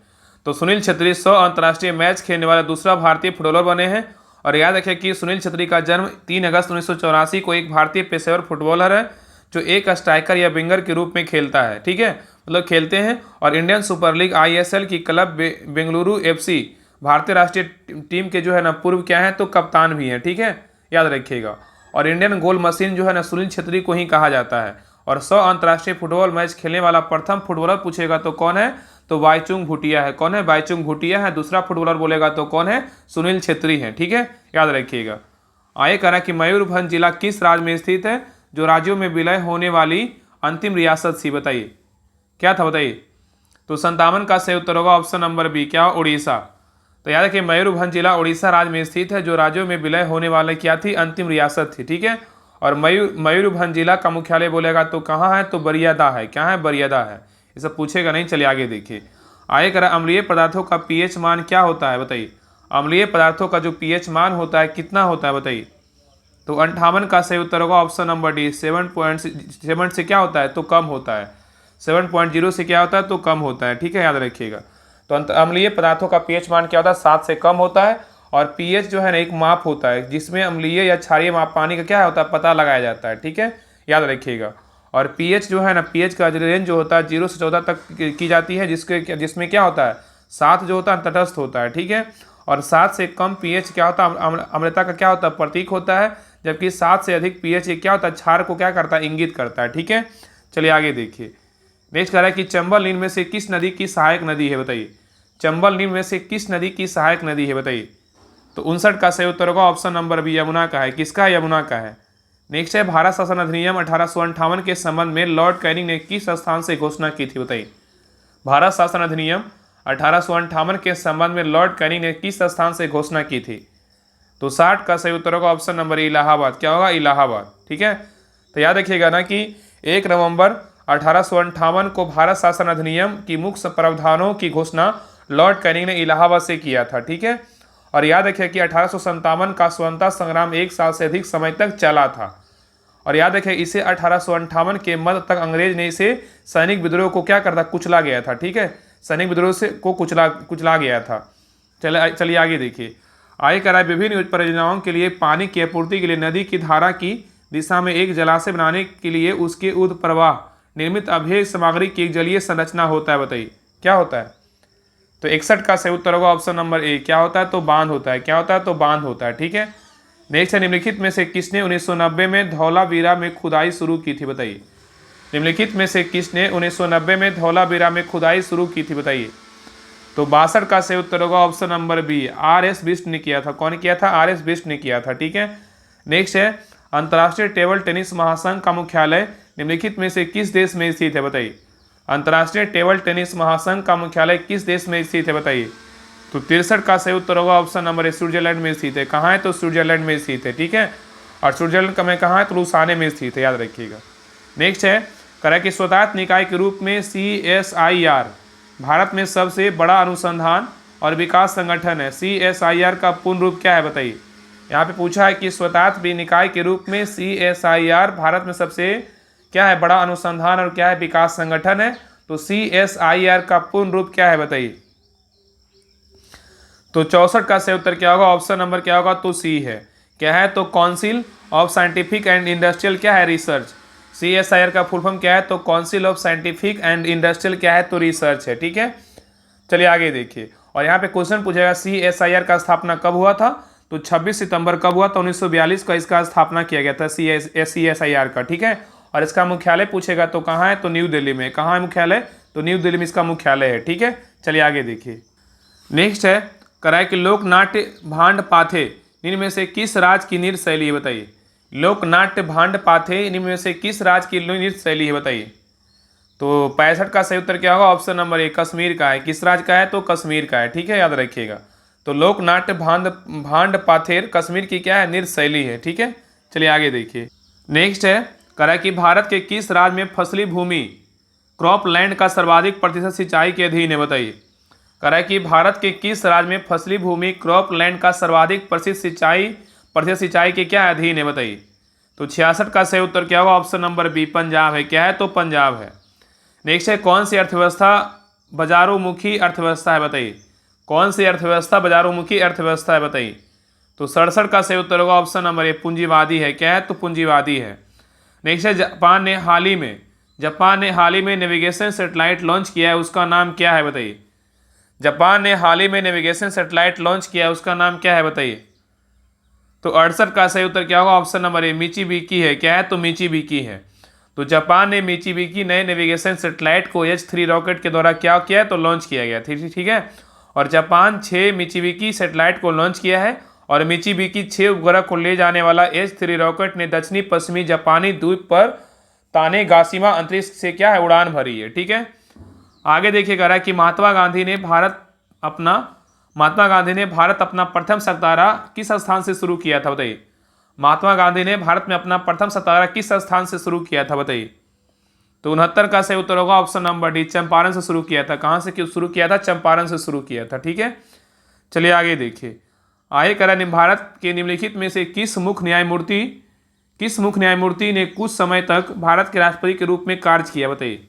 तो सुनील छेत्री 100 अंतर्राष्ट्रीय मैच खेलने वाला दूसरा भारतीय फुटबॉलर बने हैं। और याद रखें कि सुनील छेत्री का जन्म 3 अगस्त 1984 को एक भारतीय पेशेवर फुटबॉलर है जो एक स्ट्राइकर या विंगर के रूप में खेलता है। ठीक है, मतलब खेलते हैं। और इंडियन सुपर लीग ISL की क्लब बेंगलुरु FC भारतीय राष्ट्रीय टीम के जो है ना पूर्व क्या है? तो कप्तान भी हैं। ठीक है, याद रखिएगा। और इंडियन गोल मशीन जो है ना सुनील छेत्री को ही कहा जाता है। और 100 अंतर्राष्ट्रीय फुटबॉल मैच खेलने वाला प्रथम फुटबॉलर पूछेगा तो कौन है? तो बाईचुंग भूटिया है। कौन है? बाईचुंग भूटिया है। दूसरा फुटबॉलर बोलेगा तो कौन है? सुनील छेत्री है। ठीक है, याद रखिएगा। आगे कह रहा है कि मयूरभंज जिला किस राज्य में स्थित है जो राज्यों में विलय होने वाली अंतिम रियासत थी बताइए, क्या था बताइए। तो 57 का सही उत्तर होगा ऑप्शन नंबर बी, क्या? उड़ीसा। तो याद रखिए, मयूरभंज जिला उड़ीसा राज्य में स्थित है जो राज्यों में विलय होने वाले क्या थी? अंतिम रियासत थी। ठीक है, और मयूरभंज जिला का मुख्यालय बोलेगा तो कहाँ है? तो बरियादा है। क्या है? बरियादा है। ये सब पूछेगा नहीं। चलिए आगे देखिए, आगे करा अम्लीय पदार्थों का pH मान क्या होता है बताइए। अम्लीय पदार्थों का जो pH मान होता है कितना होता है बताइए। तो 58 का सही उत्तर होगा ऑप्शन नंबर डी, 7.7 से क्या होता है? तो कम होता है। 7.0 से क्या होता है? तो कम होता है। ठीक है, याद रखिएगा। तो अम्लीय पदार्थों का pH मान क्या होता है? 7 से कम होता है। और pH जो है ना एक माप होता है जिसमें अम्लीय या क्षारीय माप पानी का क्या होता है? पता लगाया जाता है। ठीक है, याद रखिएगा। और pH जो है ना, pH का रेंज जो होता है 0 से 14 तक की जाती है, जिसमें क्या होता है? 7 जो होता है तटस्थ होता है। ठीक है, और 7 से कम pH क्या होता है? अम्लता का क्या होता है? प्रतीक होता है। जबकि 7 से अधिक pH ये क्या होता है? क्षार को क्या करता है? इंगित करता है। ठीक है, चलिए आगे देखिए। नेक्स्ट कह रहा है कि चंबल नील में से किस नदी की सहायक नदी है बताइए। चंबल नील में से किस नदी की सहायक नदी है बताइए। तो 59 का सही उत्तर होगा ऑप्शन नंबर बी, यमुना का है। किसका है? यमुना का है। नेक्स्ट है, भारत शासन अधिनियम 1858 के संबंध में लॉर्ड कैनिंग ने किस स्थान से घोषणा की थी बताइए। भारत शासन अधिनियम 1858 के संबंध में लॉर्ड कैनिंग ने किस स्थान से घोषणा की थी। तो 60 का सही उत्तर होगा ऑप्शन नंबर इलाहाबाद। क्या होगा? इलाहाबाद। ठीक है, तो याद रखिएगा ना कि 1 नवंबर 1858 को भारत शासन अधिनियम की मुख्य प्रावधानों की घोषणा लॉर्ड कैनिंग ने इलाहाबाद से किया था। ठीक है, और याद रखिए कि 1857 का स्वतंत्रता संग्राम 1 साल से अधिक समय तक चला था। और याद रखिए इसे 1858 के मध्य तक अंग्रेज ने इसे सैनिक विद्रोह को क्या करता? कुचला गया था। ठीक है, सैनिक विद्रोह से को कुचला गया था। चलिए आगे देखिए, आगे कह रहा है विभिन्न परियोजनाओं के लिए पानी की आपूर्ति के लिए नदी की धारा की दिशा में एक जलाशय बनाने के लिए उसके ऊर्ध्व प्रवाह निर्मित अभेद्य सामग्री की एक जलीय संरचना होता है बताइए, क्या होता है। तो 61 का सही उत्तर होगा ऑप्शन नंबर ए, क्या होता है? तो बांध होता है। क्या होता है? तो बांध होता है। ठीक है, नेक्स्ट है, निम्नलिखित में से किसने 1990 में धौलावीरा में खुदाई शुरू की थी बताइए। निम्नलिखित में से किसने 1990 में धौलावीरा में खुदाई शुरू की थी बताइए। तो 62 का सही उत्तर होगा option number B, RS Bisht ने किया था। कौन किया था? RS बिष्ट ने किया था। ठीक है, नेक्स्ट है, अंतर्राष्ट्रीय टेबल टेनिस महासंघ का मुख्यालय निम्नलिखित में से किस देश में स्थित है बताइए। अंतर्राष्ट्रीय टेबल टेनिस महासंघ का मुख्यालय किस देश में स्थित है बताइए। तो 63 का सही उत्तर होगा ऑप्शन नंबर ए, स्विट्जरलैंड में स्थित है। कहाँ है? तो स्विट्जरलैंड में स्थित है। ठीक है, और स्विट्जरलैंड का में कहाँ है, तो लुसाने में स्थित है, याद रखिएगा। नेक्स्ट है, करें कि स्वतंत्र निकाय के रूप में CSIR भारत में सबसे बड़ा अनुसंधान और विकास संगठन है। CSIR का पूर्ण रूप क्या है बताइए। यहाँ पे पूछा है कि स्वतंत्र निकाय के रूप में CSIR भारत में सबसे क्या है, बड़ा अनुसंधान और क्या है, विकास संगठन है। तो CSIR का पूर्ण रूप क्या है बताइए। तो 64 का सही उत्तर क्या होगा, ऑप्शन नंबर क्या होगा, तो सी है। क्या है, तो council of scientific and industrial क्या है, रिसर्च। CSIR का फुल फॉर्म क्या है, तो council of scientific and industrial क्या है, तो रिसर्च है। ठीक है, चलिए आगे देखिए। और यहाँ पे क्वेश्चन पूछेगा CSIR का स्थापना कब हुआ था, तो 26 सितंबर कब हुआ था, 1942 का इसका स्थापना किया गया था CSIR का। ठीक है, और इसका मुख्यालय पूछेगा तो कहाँ है, तो न्यू दिल्ली में। कहाँ है मुख्यालय, तो न्यू दिल्ली में इसका मुख्यालय है। ठीक है, चलिए आगे देखिए। नेक्स्ट है, कराए कि लोकनाट्य भांड पाथे इनमें में से किस राज्य की नृत्य शैली है बताइए। लोकनाट्य भांड पाथे इनमें में से किस राज्य की नृत्य शैली है बताइए। तो 65 का सही उत्तर क्या होगा, ऑप्शन नंबर ए, कश्मीर का है। किस राज्य का है, तो कश्मीर का है। ठीक है, याद रखिएगा। तो लोकनाट्य भांड पाथेर कश्मीर की क्या है, नृत्य शैली है। ठीक है, चलिए आगे देखिए। नेक्स्ट है, करा कि भारत के किस राज्य में फसली भूमि क्रॉपलैंड का सर्वाधिक प्रतिशत सिंचाई के अधीन है बताइए। करा कि भारत के किस राज्य में फसली भूमि क्रॉपलैंड का सर्वाधिक प्रतिशत सिंचाई के क्या अधीन है बताइए। तो 66 का सही उत्तर क्या होगा, ऑप्शन नंबर बी, पंजाब है। क्या है, तो पंजाब है। नेक्स्ट है, कौन सी अर्थव्यवस्था बाजारोमुखी अर्थव्यवस्था है बताइए। कौन सी अर्थव्यवस्था बाजारोमुखी अर्थव्यवस्था है बताइए। तो 67 का सही उत्तर होगा ऑप्शन नंबर ए, पूंजीवादी है। क्या है, तो पूंजीवादी है। नेक्स्ट है, जापान ने हाल ही में नेविगेशन सैटेलाइट लॉन्च किया है, उसका नाम क्या है बताइए। जापान ने हाल ही में नेविगेशन सैटेलाइट लॉन्च किया है, उसका नाम क्या है बताइए। तो 68 का सही उत्तर क्या होगा, ऑप्शन नंबर ए, मिचिबिकी है। क्या है, तो मिचिबिकी है। तो जापान ने मिचिबिकी नए नेविगेशन सैटेलाइट को H3 रॉकेट के द्वारा क्या किया है, तो लॉन्च किया गया। ठीक है, और जापान 6 मिचिबिकी सैटेलाइट को लॉन्च किया है और मिचिबिकी 6 उपग्रह को ले जाने वाला H3 रॉकेट ने दक्षिणी पश्चिमी जापानी द्वीप पर तानेगाशिमा अंतरिक्ष से क्या है, उड़ान भरी है। ठीक है, आगे देखिएगा कि महात्मा गांधी ने भारत अपना प्रथम सत्याग्रह किस स्थान से शुरू किया था बताइए। महात्मा गांधी ने भारत में अपना प्रथम सत्याग्रह किस स्थान से शुरू किया था बताइए। तो 69 का सही उत्तर होगा ऑप्शन नंबर डी, चंपारण से शुरू किया था। कहां से शुरू किया था, चंपारण से शुरू किया था। ठीक है, चलिए आगे देखिए। आगे करा, भारत के निम्नलिखित में से किस मुख्य न्यायमूर्ति ने कुछ समय तक भारत के राष्ट्रपति के रूप में कार्य किया बताइए।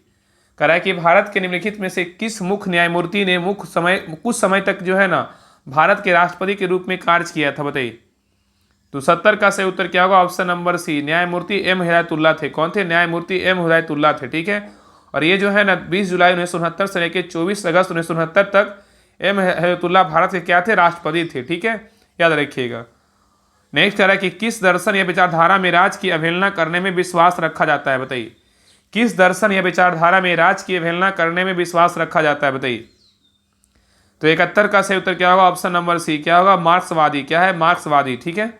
कह रहा है कि भारत के निम्नलिखित में से किस मुख्य न्यायमूर्ति ने कुछ समय तक जो है ना भारत के राष्ट्रपति के रूप में कार्य किया था बताइए। तो 70 का सही उत्तर क्या होगा, ऑप्शन नंबर सी, न्यायमूर्ति M हिदायतुल्लाह थे। कौन थे, न्यायमूर्ति M हिदायतुल्लाह थे। ठीक है, और ये जो है ना 20 जुलाई 1969 से लेकर 24 अगस्त 1969 तक M हिदायतुल्लाह भारत के क्या थे, राष्ट्रपति थे। ठीक है, याद रखिएगा। नेक्स्ट कह रहा है कि किस दर्शन या विचारधारा में राज की अवहेलना करने में विश्वास रखा जाता है बताइए। किस दर्शन या विचारधारा में राज की अवहेलना करने में विश्वास रखा जाता है बताइए। तो 71 का सही उत्तर क्या होगा, ऑप्शन नंबर सी, क्या होगा, मार्क्सवादी। क्या है, मार्क्सवादी। ठीक है,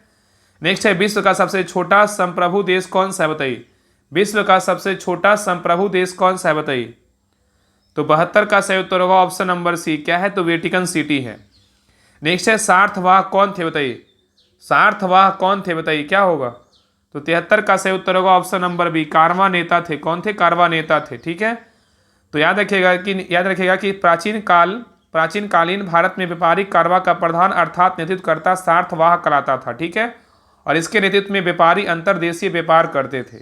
नेक्स्ट है, विश्व का सबसे छोटा संप्रभु देश कौन सा है बताइए। विश्व का सबसे छोटा संप्रभु देश कौन सा है बताइए। तो 72 का सही उत्तर होगा ऑप्शन नंबर सी, क्या है, तो वेटिकन सिटी है। नेक्स्ट है, सार्थवाह कौन थे बताइए। सार्थवाह कौन थे बताइए, क्या होगा। तो 73 का सही उत्तर होगा ऑप्शन नंबर बी, कारवा नेता थे। कौन थे, कारवा नेता थे। ठीक है, तो याद रखिएगा कि प्राचीनकालीन भारत में व्यापारिक कारवा का प्रधान अर्थात नेतृत्वकर्ता सार्थवाह कराता था। ठीक है, और इसके नेतृत्व में व्यापारी अंतर्देशीय व्यापार करते थे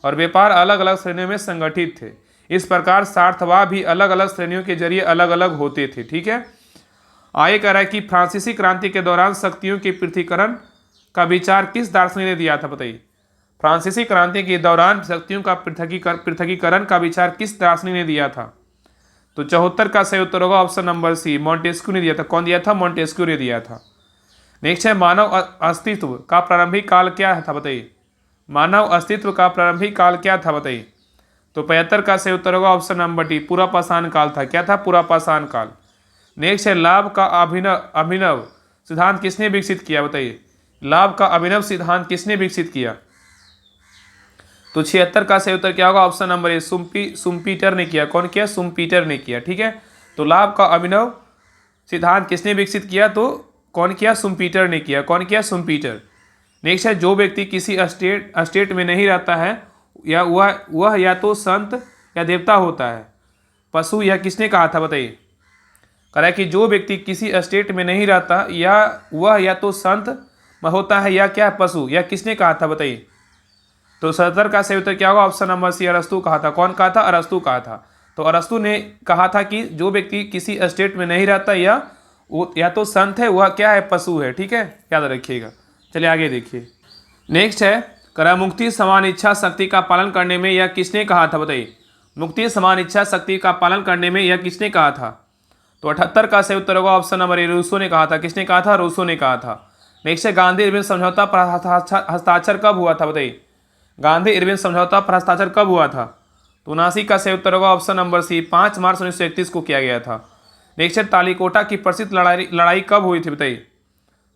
और व्यापार अलग अलग श्रेणियों में संगठित थे। इस प्रकार सार्थवाह भी अलग अलग श्रेणियों के जरिए अलग अलग होते थे। ठीक है, आगे कह रहा है कि फ्रांसीसी क्रांति के दौरान शक्तियों के पृथकीकरण का विचार किस दार्शनिक ने दिया था बताइए। फ्रांसीसी क्रांति के दौरान शक्तियों का पृथकीकरण का विचार किस दार्शनिक ने दिया था। तो 74 का सही उत्तर होगा ऑप्शन नंबर सी, मॉन्टेस्क्यू ने दिया था। कौन दिया था, मॉन्टेस्क्यू ने दिया था। नेक्स्ट है, मानव अस्तित्व का प्रारंभिक काल क्या था बताइए। मानव अस्तित्व का प्रारंभिक काल क्या था बताइए। तो 75 का सही उत्तर होगा ऑप्शन नंबर डी, पुरापाषाण काल था। क्या था, पुरापाषाण काल। नेक्स्ट है, लाभ का अभिनव सिद्धांत किसने विकसित किया बताइए। लाभ का अभिनव सिद्धांत किसने विकसित किया। तो 76 का सही उत्तर क्या होगा, ऑप्शन नंबर ए, सुम्पीटर ने किया। कौन किया, सुम्पीटर ने किया। ठीक है, तो लाभ का अभिनव सिद्धांत किसने विकसित किया, तो कौन किया, सुम्पीटर ने किया। कौन किया, सुम्पीटर। नेक्स्ट है जो व्यक्ति किसी स्टेट में नहीं रहता है या वह या तो संत या देवता होता है। पशु यह किसने कहा था बताइए। कह रहा है कि जो व्यक्ति किसी स्टेट में नहीं रहता या वह या तो संत होता है या क्या पशु, यह किसने कहा था बताइए। तो 77 का सही उत्तर क्या होगा, ऑप्शन नंबर सी अरस्तु कहा था। कौन कहा था, अरस्तु कहा था। तो अरस्तु ने कहा था कि जो व्यक्ति किसी स्टेट में नहीं रहता या तो संत है, वह क्या है, पशु है। ठीक है, याद रखिएगा। चलिए आगे देखिए। नेक्स्ट है करा मुक्ति समान इच्छा शक्ति का पालन करने में यह किसने कहा था बताइए। मुक्ति समान इच्छा शक्ति का पालन करने में यह किसने कहा था। तो 78 का सही उत्तर होगा ऑप्शन नंबर ए, रूसो ने कहा था। किसने कहा था, रूसो ने कहा था। नेक्स्ट है गांधी इरविन समझौता पर हस्ताक्षर कब हुआ था बताइए। गांधी इरविन समझौता पर हस्ताक्षर कब हुआ था। तो 79 का सही उत्तर होगा ऑप्शन नंबर सी, 5 मार्च 1931 को किया गया था। नेक्स्ट है तालीकोटा की प्रसिद्ध लड़ाई कब हुई थी बताइए।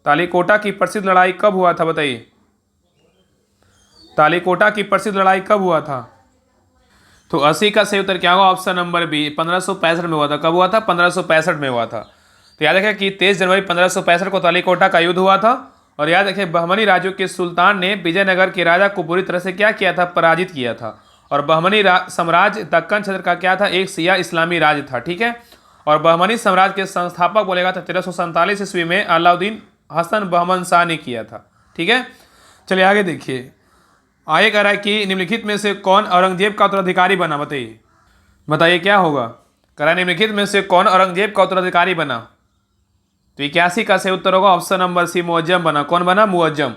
तालीकोटा की प्रसिद्ध लड़ाई कब हुआ था बताइए। तालीकोटा की प्रसिद्ध लड़ाई कब हुआ था। तो 80 का सही उत्तर क्या होगा, ऑप्शन नंबर बी, 1565 में हुआ था। कब हुआ था, 1565 में हुआ था। तो याद रखें कि 23 जनवरी 1565 को तालीकोटा का युद्ध हुआ था। और याद रखें बहमनी राज्यों के सुल्तान ने विजयनगर के राजा को बुरी तरह से क्या किया था, पराजित किया था। और बहमनी साम्राज्य दक्कन क्षेत्र का क्या था, एक शिया इस्लामी राज्य था। ठीक है, और बहमनी साम्राज्य के संस्थापक बोलेगा था 1347 ईस्वी में अलाउद्दीन हसन बहमन शाह ने किया था। ठीक है, चलिए आगे देखिए। आगे कह रहा है कि निम्नलिखित में से कौन औरंगजेब का उत्तराधिकारी बना बताइए। बताइए क्या होगा। कह रहा है निम्नलिखित में से कौन औरंगजेब का उत्तराधिकारी बना। तो 81 का सही उत्तर होगा ऑप्शन नंबर सी, मुअज्जम बना। कौन बना, मुअज्जम।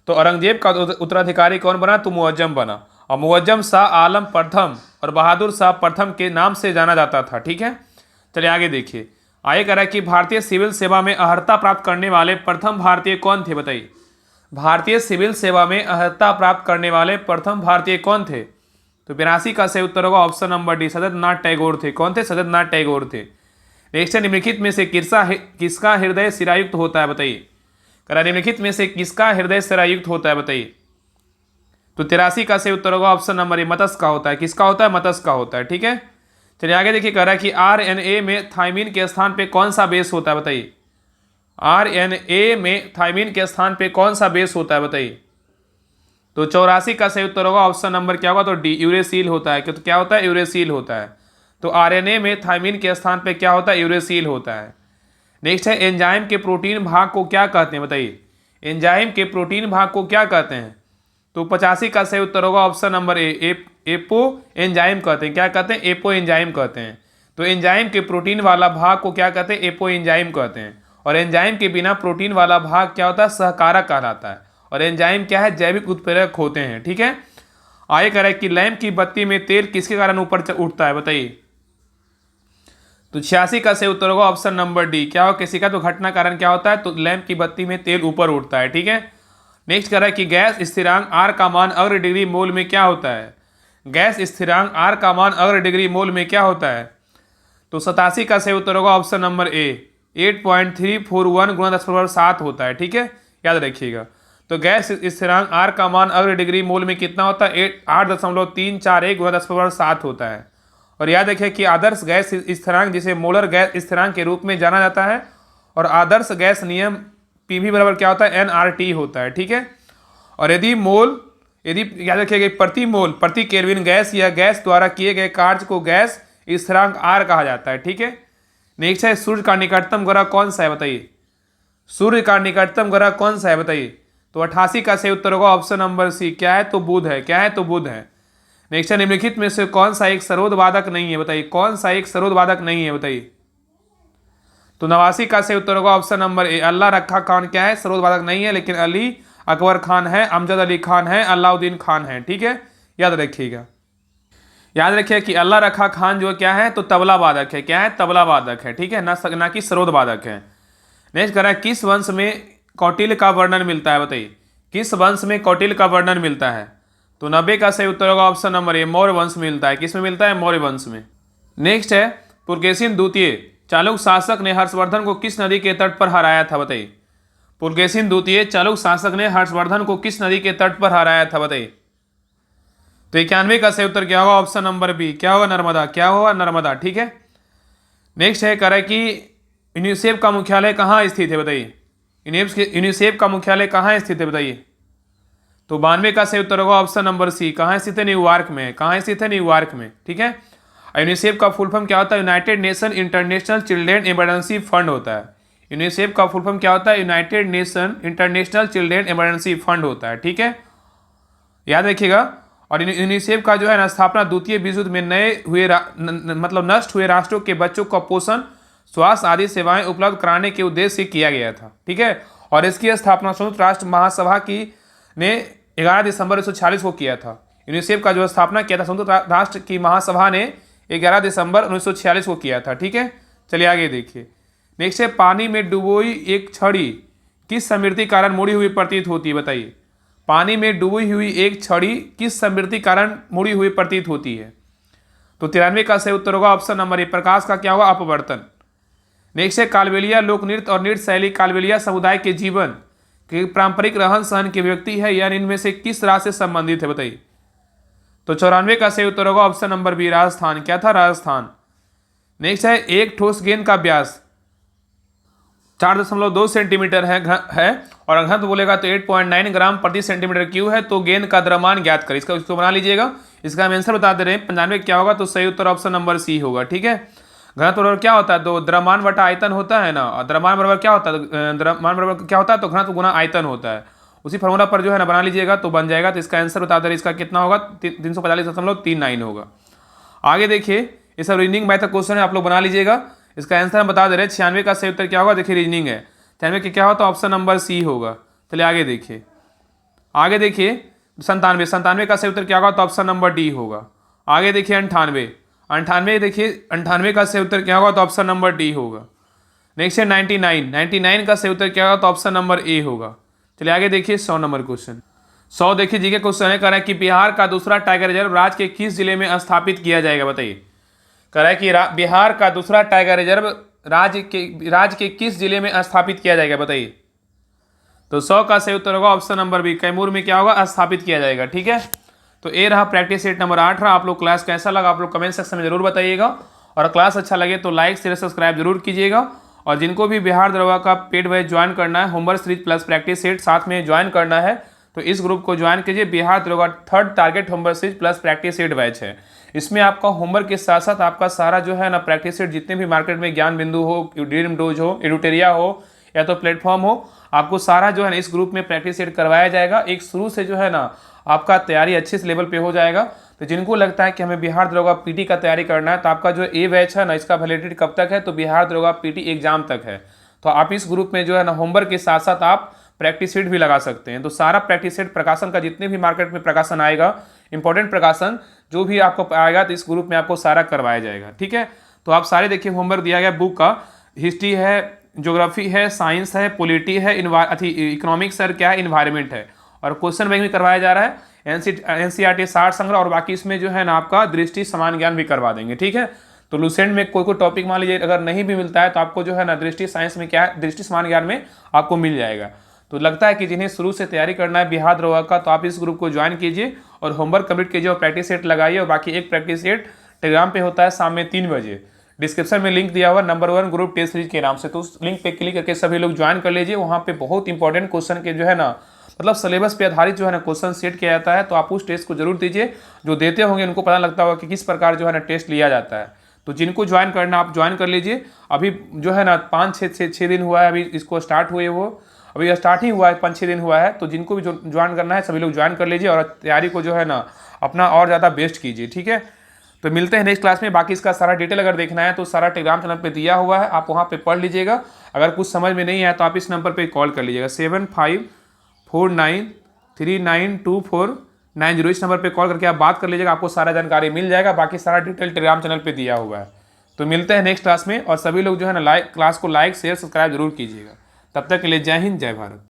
तो औरंगजेब का उत्तराधिकारी कौन बना, तो मुअज्जम बना। और मुअज्जम शाह आलम प्रथम और बहादुर शाह प्रथम के नाम से जाना जाता था। ठीक है, चलिए आगे देखिए। आगे कह रहा है कि भारतीय सिविल सेवा में अर्हता प्राप्त करने वाले प्रथम भारतीय कौन थे बताइए। भारतीय सिविल सेवा में अर्हता प्राप्त करने वाले प्रथम भारतीय कौन थे। तो 82 का सही उत्तर होगा ऑप्शन नंबर डी, सदत्यनाथ टैगोर थे। कौन थे, सदत्यनाथ टैगोर थे। नेक्स्ट निम्नलिखित में से किसका हृदय सिरायुक्त होता है बताइए। कह निम्नलिखित में से किसका हृदय सिरायुक्त होता है बताइए। तो 83 का सही उत्तर होगा ऑप्शन नंबर ए, मत्स्य का होता है। किसका होता है, मत्स्य का होता है। ठीक है, चलिए आगे देखिए। कह रहा है कि RNA में थायमीन के स्थान पे कौन सा बेस होता है बताइए। RNA में थायमीन के स्थान पे कौन सा बेस होता है बताइए। तो 84 का सही उत्तर होगा ऑप्शन नंबर क्या होगा, तो डी, यूरेसिल होता है। तो क्या होता है, यूरेसिल होता है। तो RNA में थायमीन के स्थान पे क्या होता है, यूरेसिल होता है। नेक्स्ट है एंजाइम के प्रोटीन भाग को क्या कहते हैं बताइए। एंजाइम के प्रोटीन भाग को क्या कहते हैं। तो 85 का सही उत्तर होगा ऑप्शन नंबर ए, एपो एंजाइम कहते हैं। क्या कहते हैं, एपो एंजाइम कहते हैं। तो एंजाइम के प्रोटीन वाला भाग को क्या कहते हैं, एपो एंजाइम कहते हैं। और एंजाइम के बिना प्रोटीन वाला भाग क्या होता है, सहकारक कहलाता है। और एंजाइम क्या है, जैविक उत्प्रेरक होते हैं। ठीक है, आगे कह रहा है कि लैंप की बत्ती में तेल किसके कारण ऊपर उठता है बताइए। तो 86 का सही उत्तर होगा ऑप्शन नंबर डी, क्या हो, किसी का तो घटना कारण क्या होता है, तो लैंप की बत्ती में तेल ऊपर उठता है। ठीक है, नेक्स्ट कह रहा है कि गैस स्थिरांक R का मान अग्र डिग्री मोल में क्या होता है। गैस स्थिरांक R का मान अग्र डिग्री मोल में क्या होता है। तो 87 का सही उत्तर होगा ऑप्शन नंबर ए, 8.341 गुणा 10⁻7 होता है। ठीक है, याद रखिएगा। तो गैस स्थिरांक R का मान अग्र डिग्री मोल में कितना होता है, 8.341 गुणा 10⁻7 होता है। और याद रखिए कि आदर्श गैस स्थिरांक जिसे मोलर गैस स्थिरांक के रूप में जाना जाता है, और आदर्श गैस नियम PV बराबर क्या होता है, nRT होता है। ठीक है, और यदि याद रखिएगा प्रति केल्विन गैस या गैस द्वारा किए गए कार्य को गैस स्थिरांक R कहा जाता है। ठीक है, नेक्स्ट है सूर्य का निकटतम ग्रह कौन सा है बताइए। सूर्य का निकटतम ग्रह कौन सा है बताइए। तो 88 का सही उत्तर होगा ऑप्शन नंबर सी, क्या है, तो बुध है। क्या है, तो बुध है। नेक्स्ट है निम्नलिखित में से कौन सा एक सरोदवादक नहीं है बताइए। कौन सा एक सरोदवादक नहीं है बताइए। तो 89 का सही उत्तर होगा ऑप्शन नंबर ए, अल्लाह रखा खान क्या है, सरोदवादक नहीं है, लेकिन अली अकबर खान है, अमजद अली खान है, अलाउद्दीन खान है। ठीक है, याद रखिएगा। याद रखिए कि अल्लाह रखा खान जो क्या है, तो तबला वादक है। क्या है, तबला वादक है। ठीक है, ना कि सरोदवादक है। नेक्स्ट कह रहा है किस वंश में कौटिल्य का वर्णन मिलता है बताइए। किस वंश में कौटिल्य का वर्णन मिलता है। तो 90 का सही उत्तर होगा ऑप्शन नंबर ए, मौर्य वंश में मिलता है। किस में मिलता है, मौर्य वंश में। नेक्स्ट है पुलकेशिन द्वितीय चालुक्य शासक ने हर्षवर्धन को किस नदी के तट पर हराया था बताइए। पुलकेशिन द्वितीय चालुक्य शासक ने हर्षवर्धन को किस नदी के तट पर हराया था बताइए। तो 91 का सही उत्तर क्या होगा, ऑप्शन नंबर बी, क्या होगा, नर्मदा। क्या होगा, नर्मदा। ठीक है, नेक्स्ट है कह रहा है कि यूनिसेफ का मुख्यालय कहाँ स्थित है बताइए। यूनिसेफ का मुख्यालय कहाँ स्थित है बताइए। तो 92 का सही उत्तर होगा ऑप्शन नंबर सी। कहाँ स्थित है? न्यूयॉर्क में। कहाँ स्थित है? न्यूयॉर्क में। ठीक है। यूनिसेफ का फुल फॉर्म क्या होता है? United nation international children emergency fund होता है। यूनिसेफ का फुल फॉर्म क्या होता है? United nation international children emergency fund होता है। ठीक है, याद रखिएगा। और यूनिसेफ का जो है ना स्थापना द्वितीय विश्व युद्ध में नए हुए मतलब नष्ट हुए राष्ट्रों के बच्चों को पोषण, स्वास्थ्य आदि सेवाएं उपलब्ध कराने के उद्देश्य से किया गया था। ठीक है, और इसकी स्थापना संयुक्त राष्ट्र महासभा की ने 11 दिसंबर 1946 को किया था। यूनिसेफ का जो स्थापना किया था संयुक्त राष्ट्र की महासभा ने 11 दिसंबर 1946 को किया था। ठीक है, चलिए आगे देखिए। नेक्स्ट है, पानी में डुबोई एक छड़ी किस समृद्धि कारण मुड़ी हुई प्रतीत होती है? बताइए, पानी में डूबी हुई एक छड़ी किस समृद्धि कारण मुड़ी हुई प्रतीत होती है? तो 93 का सही उत्तर होगा ऑप्शन नंबर ए, प्रकाश का क्या होगा? अपवर्तन। नेक्स्ट है, कालबेलिया लोक नृत्य और नृत्य शैली कालबेलिया समुदाय के जीवन के पारंपरिक रहन सहन की व्यक्ति है या इनमें से किस राज्य से संबंधित है? बताइए। तो 94 का सही उत्तर होगा ऑप्शन नंबर बी, राजस्थान। क्या था? राजस्थान। नेक्स्ट है, एक ठोस गेंद का व्यास 4.2 सेंटीमीटर है और घनत्व बोलेगा तो 8.9 ग्राम प्रति सेंटीमीटर क्यूब है। तो गेंद का द्रव्यमान ज्ञात करें। इसको बना लीजिएगा। इसका हम आंसर बता दे रहे हैं। 95 क्या होगा? तो सही उत्तर ऑप्शन नंबर सी होगा। ठीक है, घनत्व बराबर क्या होता है? तो द्रव्यमान बटा आयतन होता है ना, और द्रव्यमान बराबर क्या होता है? द्रव्यमान बराबर क्या होता है? तो घनत्व गुना आयतन होता है। उसी फॉर्मूला पर जो है ना बना लीजिएगा तो बन जाएगा। तो इसका आंसर बता दे रहे, इसका कितना होगा? 345.39 होगा। आगे देखिए, ये सब रीजनिंग मैथ का क्वेश्चन है, आप लोग बना लीजिएगा। इसका आंसर हम बता दे रहे हैं। 96 का सही उत्तर क्या होगा? देखिए रीजनिंग है, 96 के क्या होता है? ऑप्शन नंबर सी होगा। चलिए आगे देखिए। आगे देखिए 97 का सही उत्तर क्या होगा? तो ऑप्शन नंबर डी होगा। आगे देखिए 98 देखिए 98 का सही उत्तर क्या होगा? तो ऑप्शन नंबर डी होगा। नेक्स्ट है 99 का सही उत्तर क्या होगा? तो ऑप्शन नंबर ए होगा। चलिए आगे देखिए 100 नंबर क्वेश्चन। 100 देखिए जी के क्वेश्चन है, कह रहा है कि बिहार का दूसरा टाइगर रिजर्व राज्य के किस जिले में स्थापित किया जाएगा? बताइए। कह रहा है कि बिहार का दूसरा टाइगर रिजर्व राज्य के किस जिले में स्थापित किया जाएगा? बताइए। तो 100 का सही उत्तर होगा ऑप्शन नंबर बी, कैमूर में क्या होगा? स्थापित किया जाएगा। ठीक है, तो ए रहा प्रैक्टिस सेट नंबर 8 रहा। आप लोग क्लास कैसा लगा आप लोग कमेंट सेक्शन में जरूर बताइएगा, और क्लास अच्छा लगे तो लाइक शेयर सब्सक्राइब जरूर कीजिएगा। और जिनको भी बिहार दरवा का पेड बैच ज्वाइन करना है, homework series plus practice set साथ में ज्वाइन करना है, तो इस ग्रुप को ज्वाइन कीजिए। बिहार दरवा 3rd target homework series plus practice set batch है। इसमें आपका होमवर्क के साथ साथ आपका सारा जो है ना प्रैक्टिस सेट, जितने भी मार्केट में ज्ञान बिंदु हो, ड्रीम डोज हो, एडुटेरिया हो या तो प्लेटफॉर्म हो, आपको सारा जो है ना इस ग्रुप में प्रैक्टिस सेट करवाया जाएगा। एक शुरू से जो है ना आपका तैयारी अच्छे से लेवल पे हो जाएगा। तो जिनको लगता है कि हमें बिहार दरोगा पीटी का तैयारी करना है, तो आपका जो ए बैच है ना इसका वैलिडिटी कब तक है? तो बिहार दरोगा पीटी एग्जाम तक है। तो आप इस ग्रुप में जो है ना होमवर्क के साथ साथ आप प्रैक्टिस सेट भी लगा सकते हैं। तो सारा प्रैक्टिस सेट प्रकाशन का जितने भी मार्केट में प्रकाशन आएगा, इंपॉर्टेंट प्रकाशन जो भी आपको आएगा, तो इस ग्रुप में आपको सारा करवाया जाएगा। ठीक है, तो आप सारे देखिए होमवर्क दिया गया बुक का, हिस्ट्री है, ज्योग्राफी है, साइंस है, पॉलिटी है, इकोनॉमिक्स है, क्या है, इन्वायरमेंट है, और क्वेश्चन बैंक भी करवाया जा रहा है। एनसीईआरटी 60 संग्रह, और बाकी इसमें जो है ना आपका दृष्टि समान ज्ञान भी करवा देंगे। ठीक है, तो लुसेंट में कोई टॉपिक मान लीजिए अगर नहीं भी मिलता है तो आपको जो है ना दृष्टि साइंस में क्या है, दृष्टि समान ज्ञान में आपको मिल जाएगा। तो लगता है कि जिन्हें शुरू से तैयारी करना है बिहार दरोगा का, तो आप इस ग्रुप को ज्वाइन कीजिए और होमवर्क कंप्लीट कीजिए और प्रैक्टिस सेट लगाइए। और बाकी एक प्रैक्टिस सेट टेलीग्राम पे होता है शाम में 3 बजे। डिस्क्रिप्शन में लिंक दिया हुआ नंबर 1 ग्रुप टेस्ट सीरीज के नाम से, तो उस लिंक पे क्लिक करके सभी लोग ज्वाइन कर लीजिए। वहाँ पे बहुत इंपॉर्टेंट क्वेश्चन के जो है ना मतलब सिलेबस पे आधारित जो है ना क्वेश्चन सेट किया जाता है। तो आप उस टेस्ट को जरूर दीजिए, जो देते होंगे उनको पता लगता होगा कि किस प्रकार जो है ना टेस्ट लिया जाता है। तो जिनको ज्वाइन करना आप ज्वाइन कर लीजिए। अभी जो है ना 5-6 दिन हुआ है अभी इसको स्टार्ट हुए, वो अभी स्टार्ट ही हुआ है, 5-6 दिन हुआ है। तो जिनको भी ज्वाइन करना है सभी लोग ज्वाइन कर लीजिए और तैयारी को जो है ना अपना और ज़्यादा बेस्ट कीजिए। ठीक है, तो मिलते हैं नेक्स्ट क्लास में। बाकी इसका सारा डिटेल अगर देखना है तो सारा टेलीग्राम चैनल पे दिया हुआ है, आप वहाँ पे पढ़ लीजिएगा। अगर कुछ समझ में नहीं आया तो आप इस नंबर पे कॉल कर लीजिएगा 7549392490। इस नंबर पे कॉल करके आप बात कर लीजिएगा, आपको सारा जानकारी मिल जाएगा। बाकी सारा डिटेल टेलीग्राम चैनल पे दिया हुआ है। तो मिलते हैं नेक्स्ट क्लास में, और सभी लोग जो है ना क्लास को लाइक शेयर सब्सक्राइब जरूर कीजिएगा। तब तक के लिए जय हिंद, जय भारत।